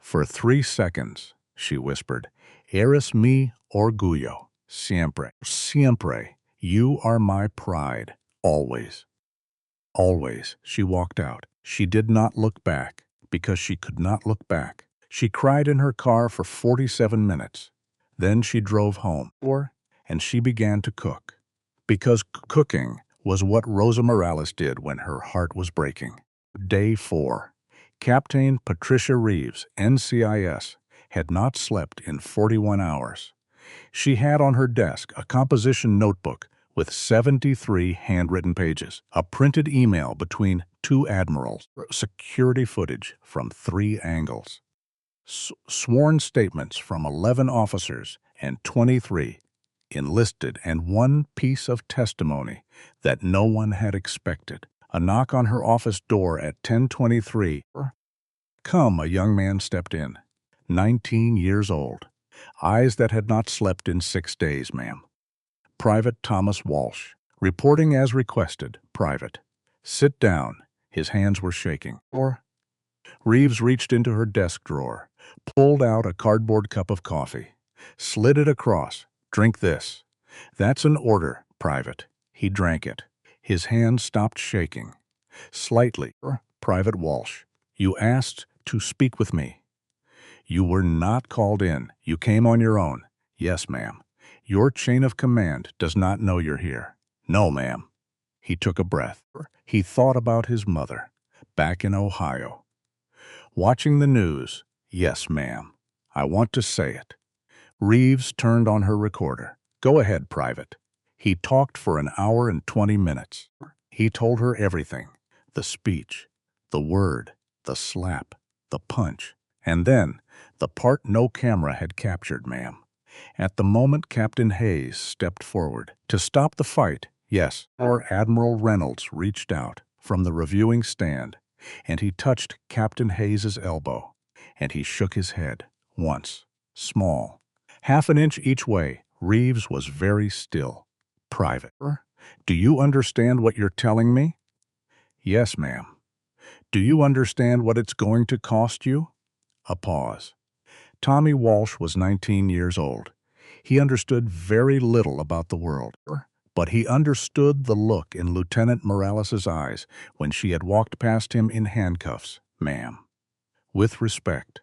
S2: For 3 seconds, she whispered, Eres mi orgullo, siempre, siempre. You are my pride, always. Always, she walked out. She did not look back, because she could not look back. She cried in her car for 47 minutes. Then she drove home, and she began to cook. Because cooking was what Rosa Morales did when her heart was breaking. Day 4. Captain Patricia Reeves, NCIS, had not slept in 41 hours. She had on her desk a composition notebook with 73 handwritten pages, a printed email between 2 admirals, security footage from 3 angles, sworn statements from 11 officers and 23 enlisted, and 1 piece of testimony that no one had expected. A knock on her office door at 10:23. Come, a young man stepped in, 19 years old, eyes that had not slept in 6 days, ma'am. Private Thomas Walsh, reporting as requested, private. Sit down. His hands were shaking. Reeves reached into her desk drawer, pulled out a cardboard cup of coffee, slid it across. Drink this. That's an order, private. He drank it. His hands stopped shaking. Slightly. Private Walsh, you asked to speak with me. You were not called in. You came on your own. Yes, ma'am. Your chain of command does not know you're here. No, ma'am. He took a breath. He thought about his mother, back in Ohio. Watching the news, Yes, ma'am. I want to say it. Reeves turned on her recorder. Go ahead, Private. He talked for an hour and 20 minutes. He told her everything. The speech, the word, the slap, the punch, and then the part no camera had captured, ma'am. At the moment Captain Hayes stepped forward to stop the fight, yes, or Admiral Reynolds reached out from the reviewing stand, and he touched Captain Hayes's elbow, and he shook his head once, small, half an inch each way. Reeves was very still. Private, do you understand what you're telling me? Yes, ma'am. Do you understand what it's going to cost you? A pause. Tommy Walsh was 19 years old. He understood very little about the world, but he understood the look in Lieutenant Morales's eyes when she had walked past him in handcuffs, ma'am. With respect.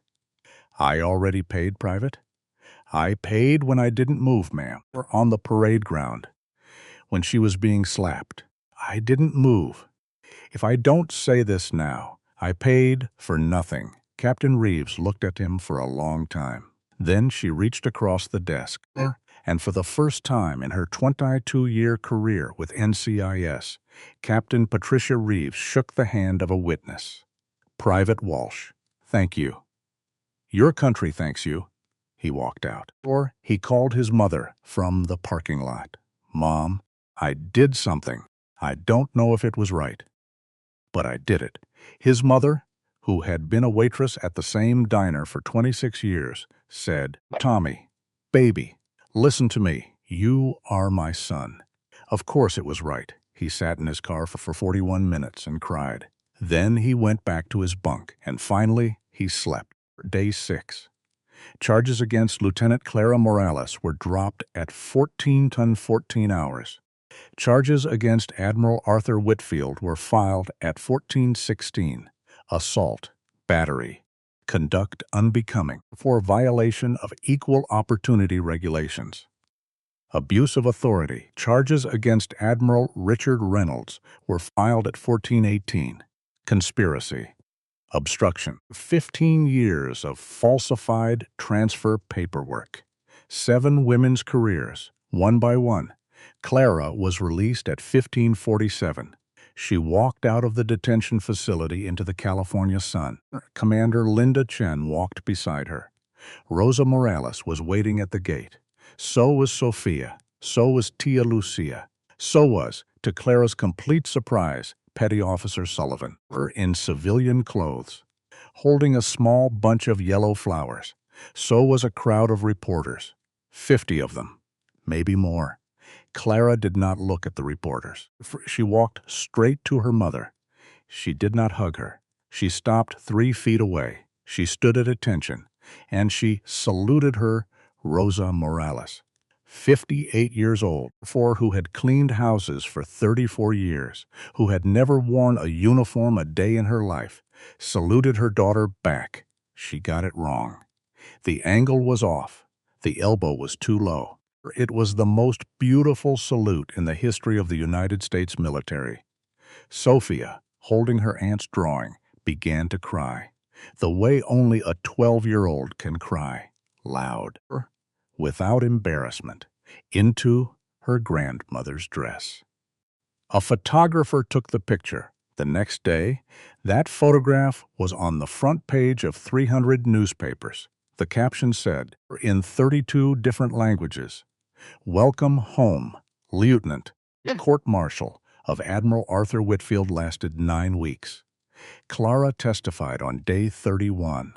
S2: I already paid, Private? I paid when I didn't move, ma'am, on the parade ground, when she was being slapped. I didn't move. If I don't say this now, I paid for nothing. Captain Reeves looked at him for a long time. Then she reached across the desk, and for the first time in her 22-year career with NCIS, Captain Patricia Reeves shook the hand of a witness. Private Walsh, thank you. Your country thanks you. He walked out. Or he called his mother from the parking lot. Mom, I did something. I don't know if it was right, but I did it. His mother, who had been a waitress at the same diner for 26 years, said, Tommy, baby, listen to me. You are my son. Of course it was right. He sat in his car for 41 minutes and cried. Then he went back to his bunk, and finally he slept. Day 6. Charges against Lieutenant Clara Morales were dropped at 14 ton 14 hours. Charges against Admiral Arthur Whitfield were filed at 1416, assault, battery, conduct unbecoming, for violation of equal opportunity regulations. Abuse of authority. Charges against Admiral Richard Reynolds were filed at 1418, conspiracy, obstruction, 15 years of falsified transfer paperwork, 7 women's careers, one by one. Clara was released at 1547. She walked out of the detention facility into the California sun. Commander Linda Chen walked beside her. Rosa Morales was waiting at the gate. So was Sophia. So was Tia Lucia. So was, to Clara's complete surprise, Petty Officer Sullivan, in civilian clothes, holding a small bunch of yellow flowers. So was a crowd of reporters, 50 of them, maybe more. Clara did not look at the reporters. She walked straight to her mother. She did not hug her. She stopped 3 feet away. She stood at attention, and she saluted her, Rosa Morales, 58 years old, who had cleaned houses for 34 years, who had never worn a uniform a day in her life, saluted her daughter back. She got it wrong. The angle was off. The elbow was too low. It was the most beautiful salute in the history of the United States military. Sophia, holding her aunt's drawing, began to cry, the way only a 12-year-old can cry, loud, without embarrassment, into her grandmother's dress. A photographer took the picture. The next day, that photograph was on the front page of 300 newspapers. The caption said, in 32 different languages, Welcome home, Lieutenant. Court-martial of Admiral Arthur Whitfield lasted 9 weeks. Clara testified on day 31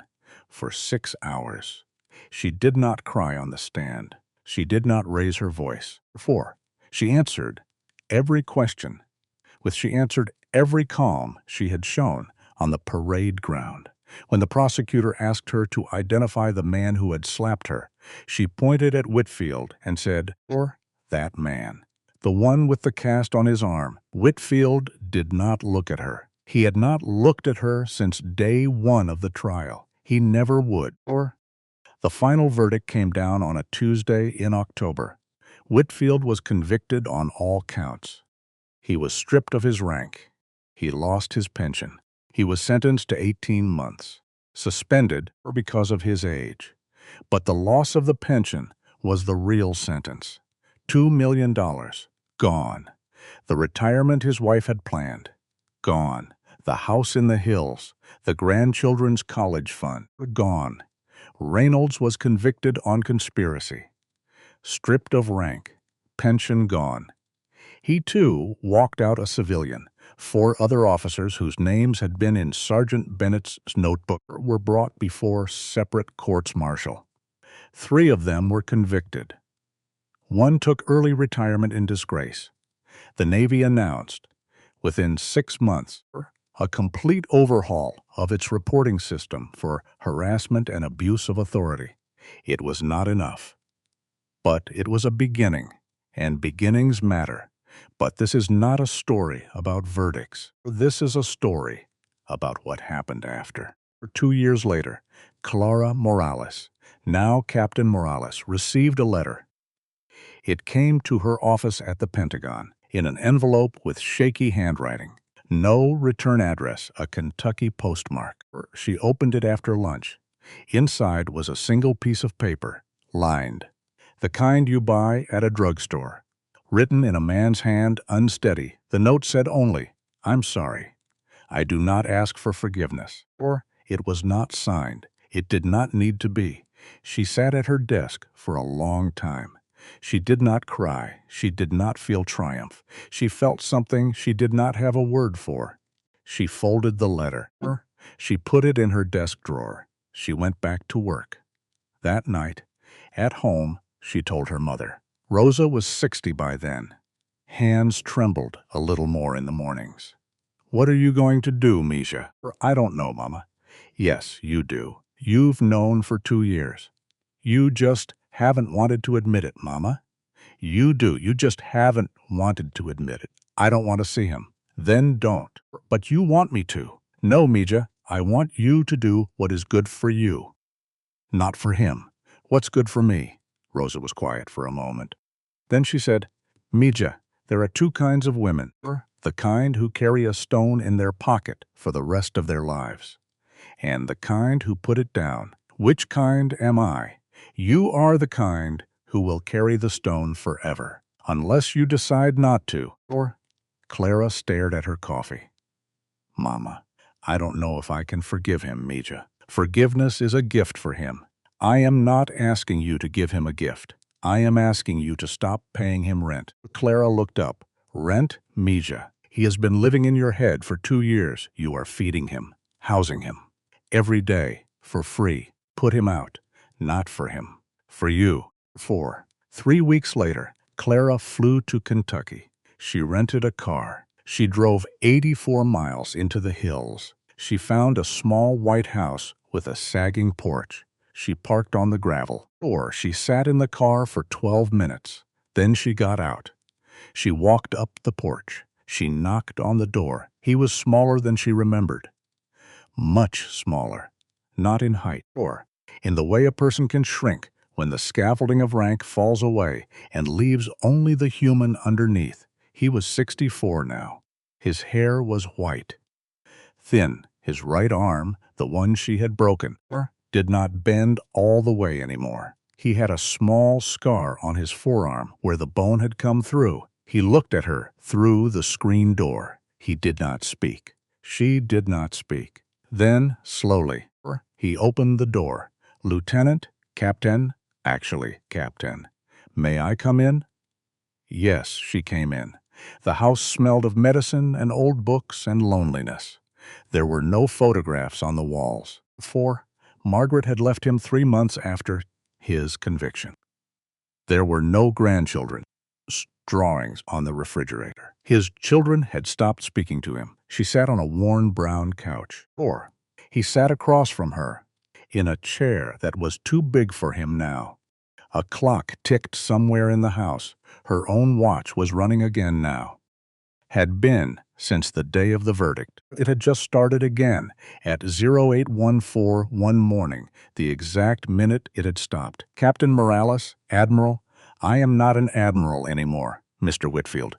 S2: for 6 hours. She did not cry on the stand. She did not raise her voice. 4. She answered every question. She answered every calm she had shown on the parade ground. When the prosecutor asked her to identify the man who had slapped her, she pointed at Whitfield and said, or that man, the one with the cast on his arm. Whitfield did not look at her. He had not looked at her since day 1 of the trial. He never would. The final verdict came down on a Tuesday in October. Whitfield was convicted on all counts. He was stripped of his rank. He lost his pension. He was sentenced to 18 months. suspended because of his age. But the loss of the pension was the real sentence. $2 million. Gone. The retirement his wife had planned. Gone. The house in the hills. The grandchildren's college fund. Gone. Reynolds was convicted on conspiracy. Stripped of rank. Pension gone. He, too, walked out a civilian. 4 other officers whose names had been in Sergeant Bennett's notebook were brought before separate courts-martial. 3 of them were convicted. 1 took early retirement in disgrace. The Navy announced, within 6 months, a complete overhaul of its reporting system for harassment and abuse of authority. It was not enough. But it was a beginning, and beginnings matter. But this is not a story about verdicts. This is a story about what happened after. 2 years later, Clara Morales, now Captain Morales, received a letter. It came to her office at the Pentagon in an envelope with shaky handwriting. No return address, a Kentucky postmark. She opened it after lunch. Inside was a single piece of paper, lined. The kind you buy at a drugstore. Written in a man's hand, unsteady, the note said only, "I'm sorry. I do not ask for forgiveness." Or it was not signed. It did not need to be. She sat at her desk for a long time. She did not cry. She did not feel triumph. She felt something she did not have a word for. She folded the letter. She put it in her desk drawer. She went back to work. That night, at home, she told her mother. Rosa was 60 by then. Hands trembled a little more in the mornings. "What are you going to do, Misha?" "I don't know, Mama." "Yes, you do. You've known for 2 years. You just haven't wanted to admit it, Mama. You do. You just haven't wanted to admit it. I don't want to see him." "Then don't." "But you want me to." "No, Mija. I want you to do what is good for you, not for him." "What's good for me?" Rosa was quiet for a moment. Then she said, "Mija, there are 2 kinds of women. The kind who carry a stone in their pocket for the rest of their lives, and the kind who put it down. Which kind am I?" "You are the kind who will carry the stone forever, unless you decide not to." Clara stared at her coffee. "Mama, I don't know if I can forgive him, Mija. Forgiveness is a gift for him. I am not asking you to give him a gift. I am asking you to stop paying him rent." Clara looked up. "Rent, Mija. He has been living in your head for 2 years. You are feeding him, housing him. Every day, for free. Put him out. Not for him. For you." 3 weeks later, Clara flew to Kentucky. She rented a car. She drove 84 miles into the hills. She found a small white house with a sagging porch. She parked on the gravel. She sat in the car for 12 minutes. Then she got out. She walked up the porch. She knocked on the door. He was smaller than she remembered. Much smaller. Not in height, or in the way a person can shrink when the scaffolding of rank falls away and leaves only the human underneath. He was 64 now. His hair was white. Thin, his right arm, the one she had broken, did not bend all the way anymore. He had a small scar on his forearm where the bone had come through. He looked at her through the screen door. He did not speak. She did not speak. Then, slowly, he opened the door. "Lieutenant, Captain, actually, Captain, may I come in?" Yes, she came in. The house smelled of medicine and old books and loneliness. There were no photographs on the walls, for Margaret had left him 3 months after his conviction. There were no grandchildren. Drawings on the refrigerator. His children had stopped speaking to him. She sat on a worn brown couch. He sat across from her, in a chair that was too big for him now. A clock ticked somewhere in the house. Her own watch was running again now. Had been since the day of the verdict. It had just started again at 0814 one morning, the exact minute it had stopped. "Captain Morales, Admiral, I am not an admiral anymore, Mr. Whitfield."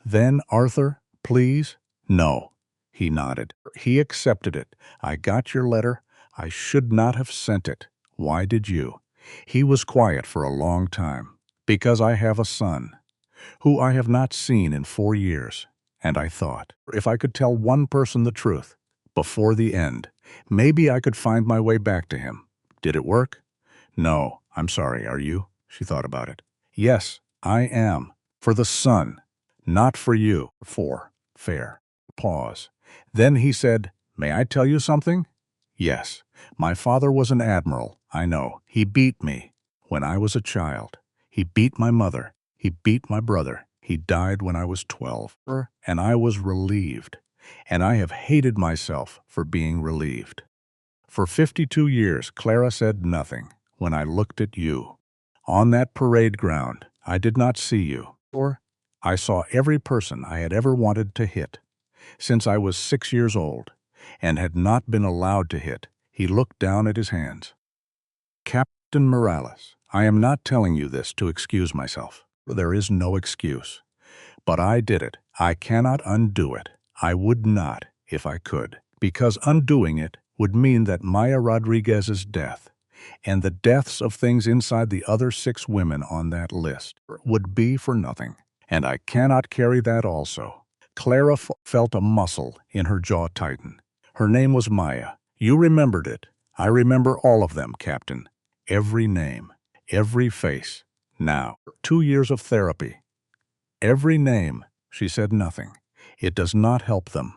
S2: "Then, Arthur, please?" "No." He nodded. He accepted it. "I got your letter. I should not have sent it. Why did you? He was quiet for a long time. Because I have a son, who I have not seen in 4 years. And I thought, if I could tell one person the truth, before the end, maybe I could find my way back to him. Did it work? No, I'm sorry, are you? She thought about it. Yes, I am. For the son, not for you. For fair. Pause. Then he said, may I tell you something? Yes. My father was an admiral, I know. He beat me when I was a child. He beat my mother. He beat my brother. He died when I was 12. And I was relieved. And I have hated myself for being relieved. For 52 years, Clara said nothing when I looked at you. On that parade ground, I did not see you. Or I saw every person I had ever wanted to hit. Since I was 6 years old, and had not been allowed to hit, he looked down at his hands. Captain Morales, I am not telling you this to excuse myself. There is no excuse. But I did it. I cannot undo it. I would not, if I could, because undoing it would mean that Maya Rodriguez's death, and the deaths of things inside the other 6 women on that list, would be for nothing. And I cannot carry that also. Clara felt a muscle in her jaw tighten. Her name was Maya. You remembered it. I remember all of them, Captain. Every name, every face. Now, 2 years of therapy. Every name. She said nothing. It does not help them.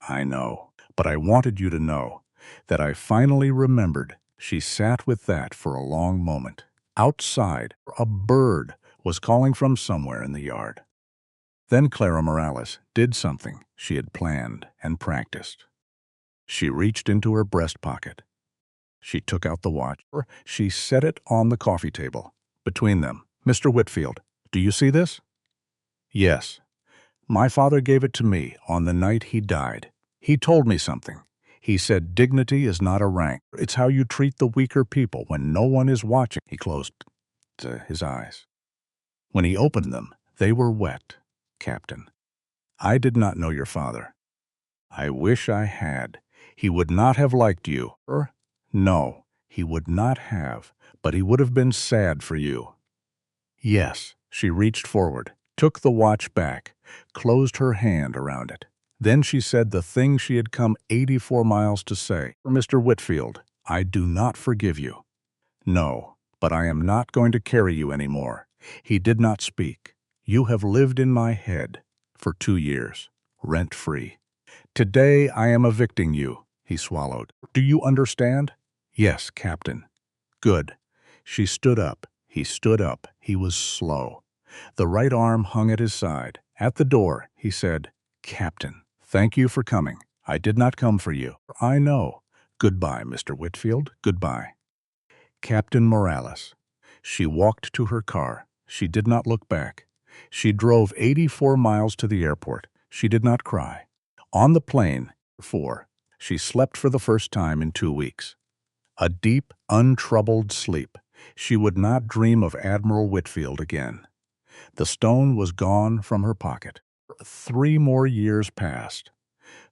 S2: I know. But I wanted you to know that I finally remembered. She sat with that for a long moment. Outside, a bird was calling from somewhere in the yard. Then Clara Morales did something she had planned and practiced. She reached into her breast pocket. She took out the watch. She set it on the coffee table. Between them, Mr. Whitfield, do you see this? Yes. My father gave it to me on the night he died. He told me something. He said dignity is not a rank. It's how you treat the weaker people when no one is watching. He closed his eyes. When he opened them, they were wet, Captain. I did not know your father. I wish I had. He would not have liked you. No, he would not have, but he would have been sad for you. Yes, she reached forward, took the watch back, closed her hand around it. Then she said the thing she had come 84 miles to say. Mr. Whitfield, I do not forgive you. No, but I am not going to carry you any more. He did not speak. You have lived in my head for 2 years, rent-free. Today I am evicting you, he swallowed. Do you understand? Yes, Captain. Good. She stood up. He stood up. He was slow. The right arm hung at his side. At the door, he said, Captain, thank you for coming. I did not come for you. I know. Goodbye, Mr. Whitfield. Goodbye. Captain Morales. She walked to her car. She did not look back. She drove 84 miles to the airport. She did not cry. On the plane, she slept for the first time in 2 weeks. A deep, untroubled sleep. She would not dream of Admiral Whitfield again. The stone was gone from her pocket. 3 more years passed.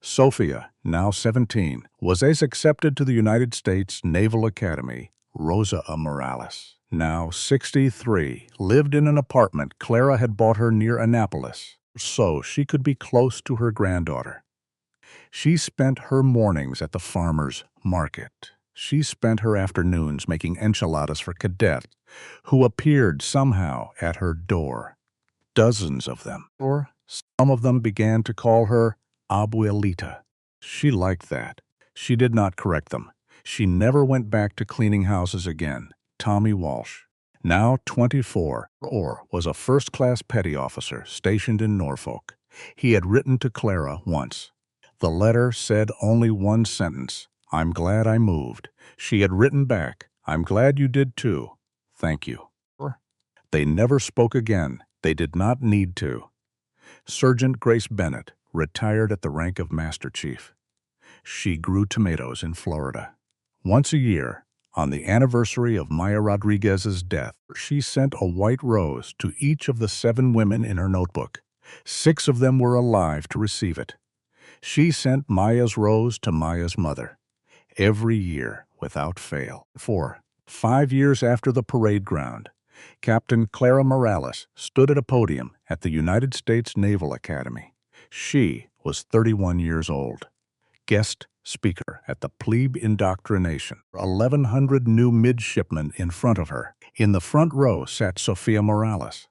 S2: Sophia, now 17, was accepted to the United States Naval Academy. Rosa Morales, now 63, lived in an apartment Clara had bought her near Annapolis, so she could be close to her granddaughter. She spent her mornings at the farmer's market. She spent her afternoons making enchiladas for cadets who appeared somehow at her door. Dozens of them. Or some of them began to call her Abuelita. She liked that. She did not correct them. She never went back to cleaning houses again. Tommy Walsh, now 24, was a first-class petty officer stationed in Norfolk. He had written to Clara once. The letter said only one sentence, I'm glad I moved. She had written back, I'm glad you did too. Thank you. They never spoke again. They did not need to. Sergeant Grace Bennett retired at the rank of Master Chief. She grew tomatoes in Florida. Once a year, on the anniversary of Maya Rodriguez's death, she sent a white rose to each of the 7 women in her notebook. 6 of them were alive to receive it. She sent Maya's rose to Maya's mother. every year without fail. 4. 5 years after the parade ground, Captain Clara Morales stood at a podium at the United States Naval Academy. She was 31 years old. Guest speaker at the plebe indoctrination. 1,100 new midshipmen in front of her. In the front row sat Sophia Morales,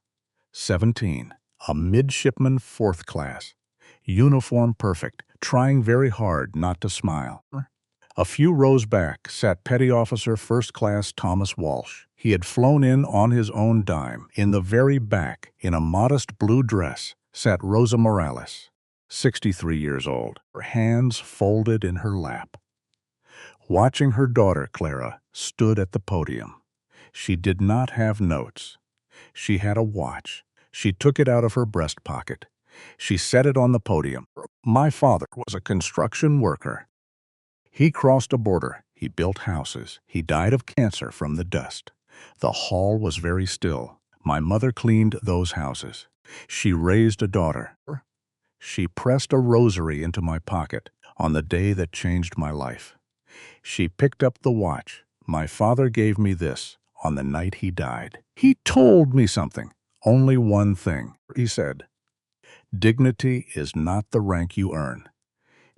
S2: 17, a midshipman 4th class, uniform perfect, trying very hard not to smile. A few rows back sat Petty Officer 1st Class Thomas Walsh. He had flown in on his own dime. In the very back, in a modest blue dress, sat Rosa Morales, 63 years old, her hands folded in her lap. Watching her daughter, Clara, stood at the podium. She did not have notes. She had a watch. She took it out of her breast pocket. She set it on the podium. My father was a construction worker. He crossed a border. He built houses. He died of cancer from the dust. The hall was very still. My mother cleaned those houses. She raised a daughter. She pressed a rosary into my pocket on the day that changed my life. She picked up the watch. My father gave me this on the night he died. He told me something. Only one thing. He said, "Dignity is not the rank you earn.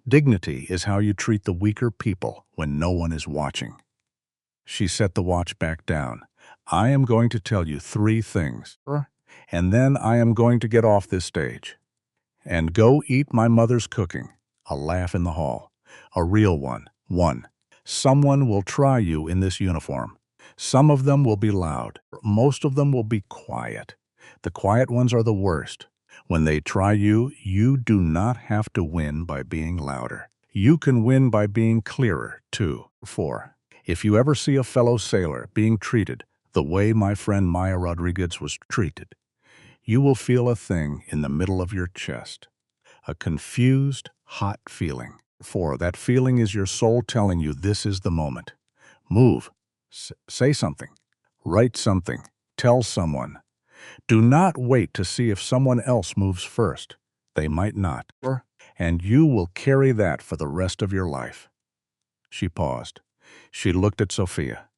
S2: Dignity is how you treat the weaker people when no one is watching." She set the watch back down. "I am going to tell you 3 things, and then I am going to get off this stage and go eat my mother's cooking." A laugh in the hall. A real one. 1. Someone will try you in this uniform. Some of them will be loud. Most of them will be quiet. The quiet ones are the worst. When they try you, you do not have to win by being louder. You can win by being clearer, too. 4. If you ever see a fellow sailor being treated the way my friend Maya Rodriguez was treated, you will feel a thing in the middle of your chest. A confused, hot feeling. 4. That feeling is your soul telling you this is the moment. Move. Say something. Write something. Tell someone. Do not wait to see if someone else moves first. They might not. And you will carry that for the rest of your life. She paused. She looked at Sophia.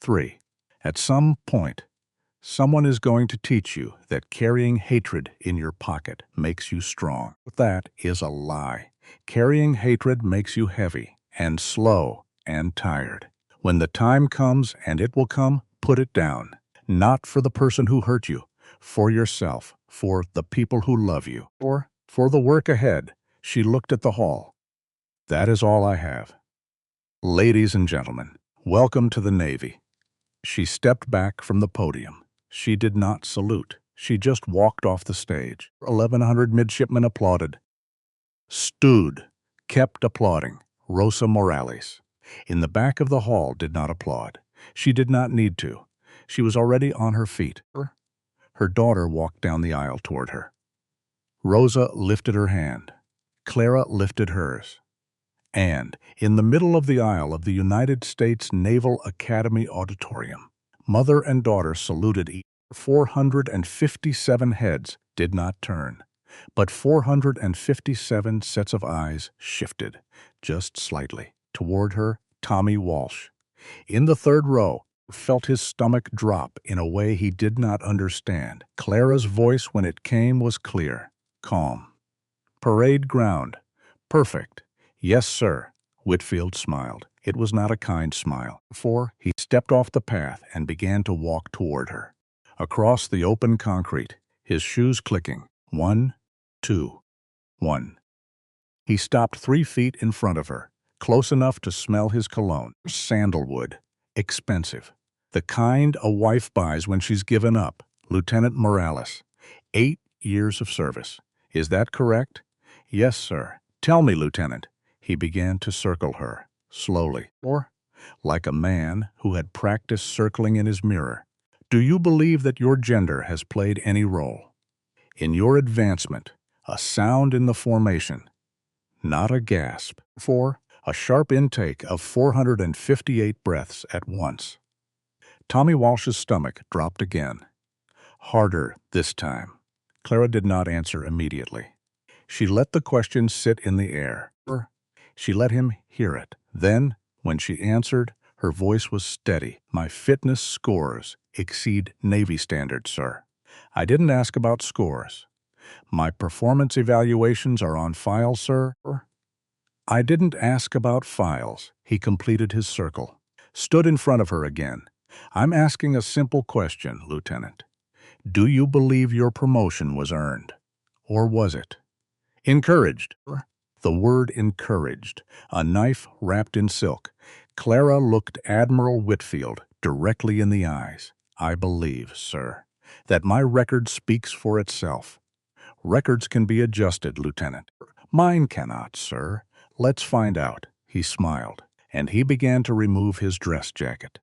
S2: 3. At some point, someone is going to teach you that carrying hatred in your pocket makes you strong. That is a lie. Carrying hatred makes you heavy and slow and tired. When the time comes, and it will come, put it down. Not for the person who hurt you, for yourself, for the people who love you, or for the work ahead. She looked at the hall. That is all I have. Ladies and gentlemen, welcome to the Navy. She stepped back from the podium. She did not salute. She just walked off the stage. 1,100 midshipmen applauded. Stood, kept applauding. Rosa Morales, in the back of the hall, did not applaud. She did not need to. She was already on her feet. Her daughter walked down the aisle toward her. Rosa lifted her hand. Clara lifted hers. And, in the middle of the aisle of the United States Naval Academy Auditorium, mother and daughter saluted each. 457 heads did not turn, but 457 sets of eyes shifted, just slightly, toward her. Tommy Walsh, in the 3rd row, felt his stomach drop in a way he did not understand. Clara's voice, when it came, was clear, calm. "Parade ground. Perfect. Yes, sir." Whitfield smiled. It was not a kind smile. 4. He stepped off the path and began to walk toward her. Across the open concrete, his shoes clicking. 1, 2, 1. He stopped 3 feet in front of her, close enough to smell his cologne. Sandalwood. Expensive. The kind a wife buys when she's given up. Lieutenant Morales. 8 years of service. Is that correct? Yes, sir. Tell me, Lieutenant. He began to circle her, slowly, or like a man who had practiced circling in his mirror. Do you believe that your gender has played any role in your advancement? A sound in the formation, not a gasp. 4. A sharp intake of 458 breaths at once. Tommy Walsh's stomach dropped again. Harder this time. Clara did not answer immediately. She let the question sit in the air. She let him hear it. Then, When she answered, her voice was steady. My fitness scores exceed Navy standards, sir. I didn't ask about scores. My performance evaluations are on file, sir. I didn't ask about files. He completed his circle, stood in front of her again. I'm asking a simple question, Lieutenant. Do you believe your promotion was earned? Or was it encouraged? The word encouraged, a knife wrapped in silk. Clara looked Admiral Whitfield directly in the eyes. I believe, sir, that my record speaks for itself. Records can be adjusted, Lieutenant. Mine cannot, sir. Let's find out. He smiled, and he began to remove his dress jacket.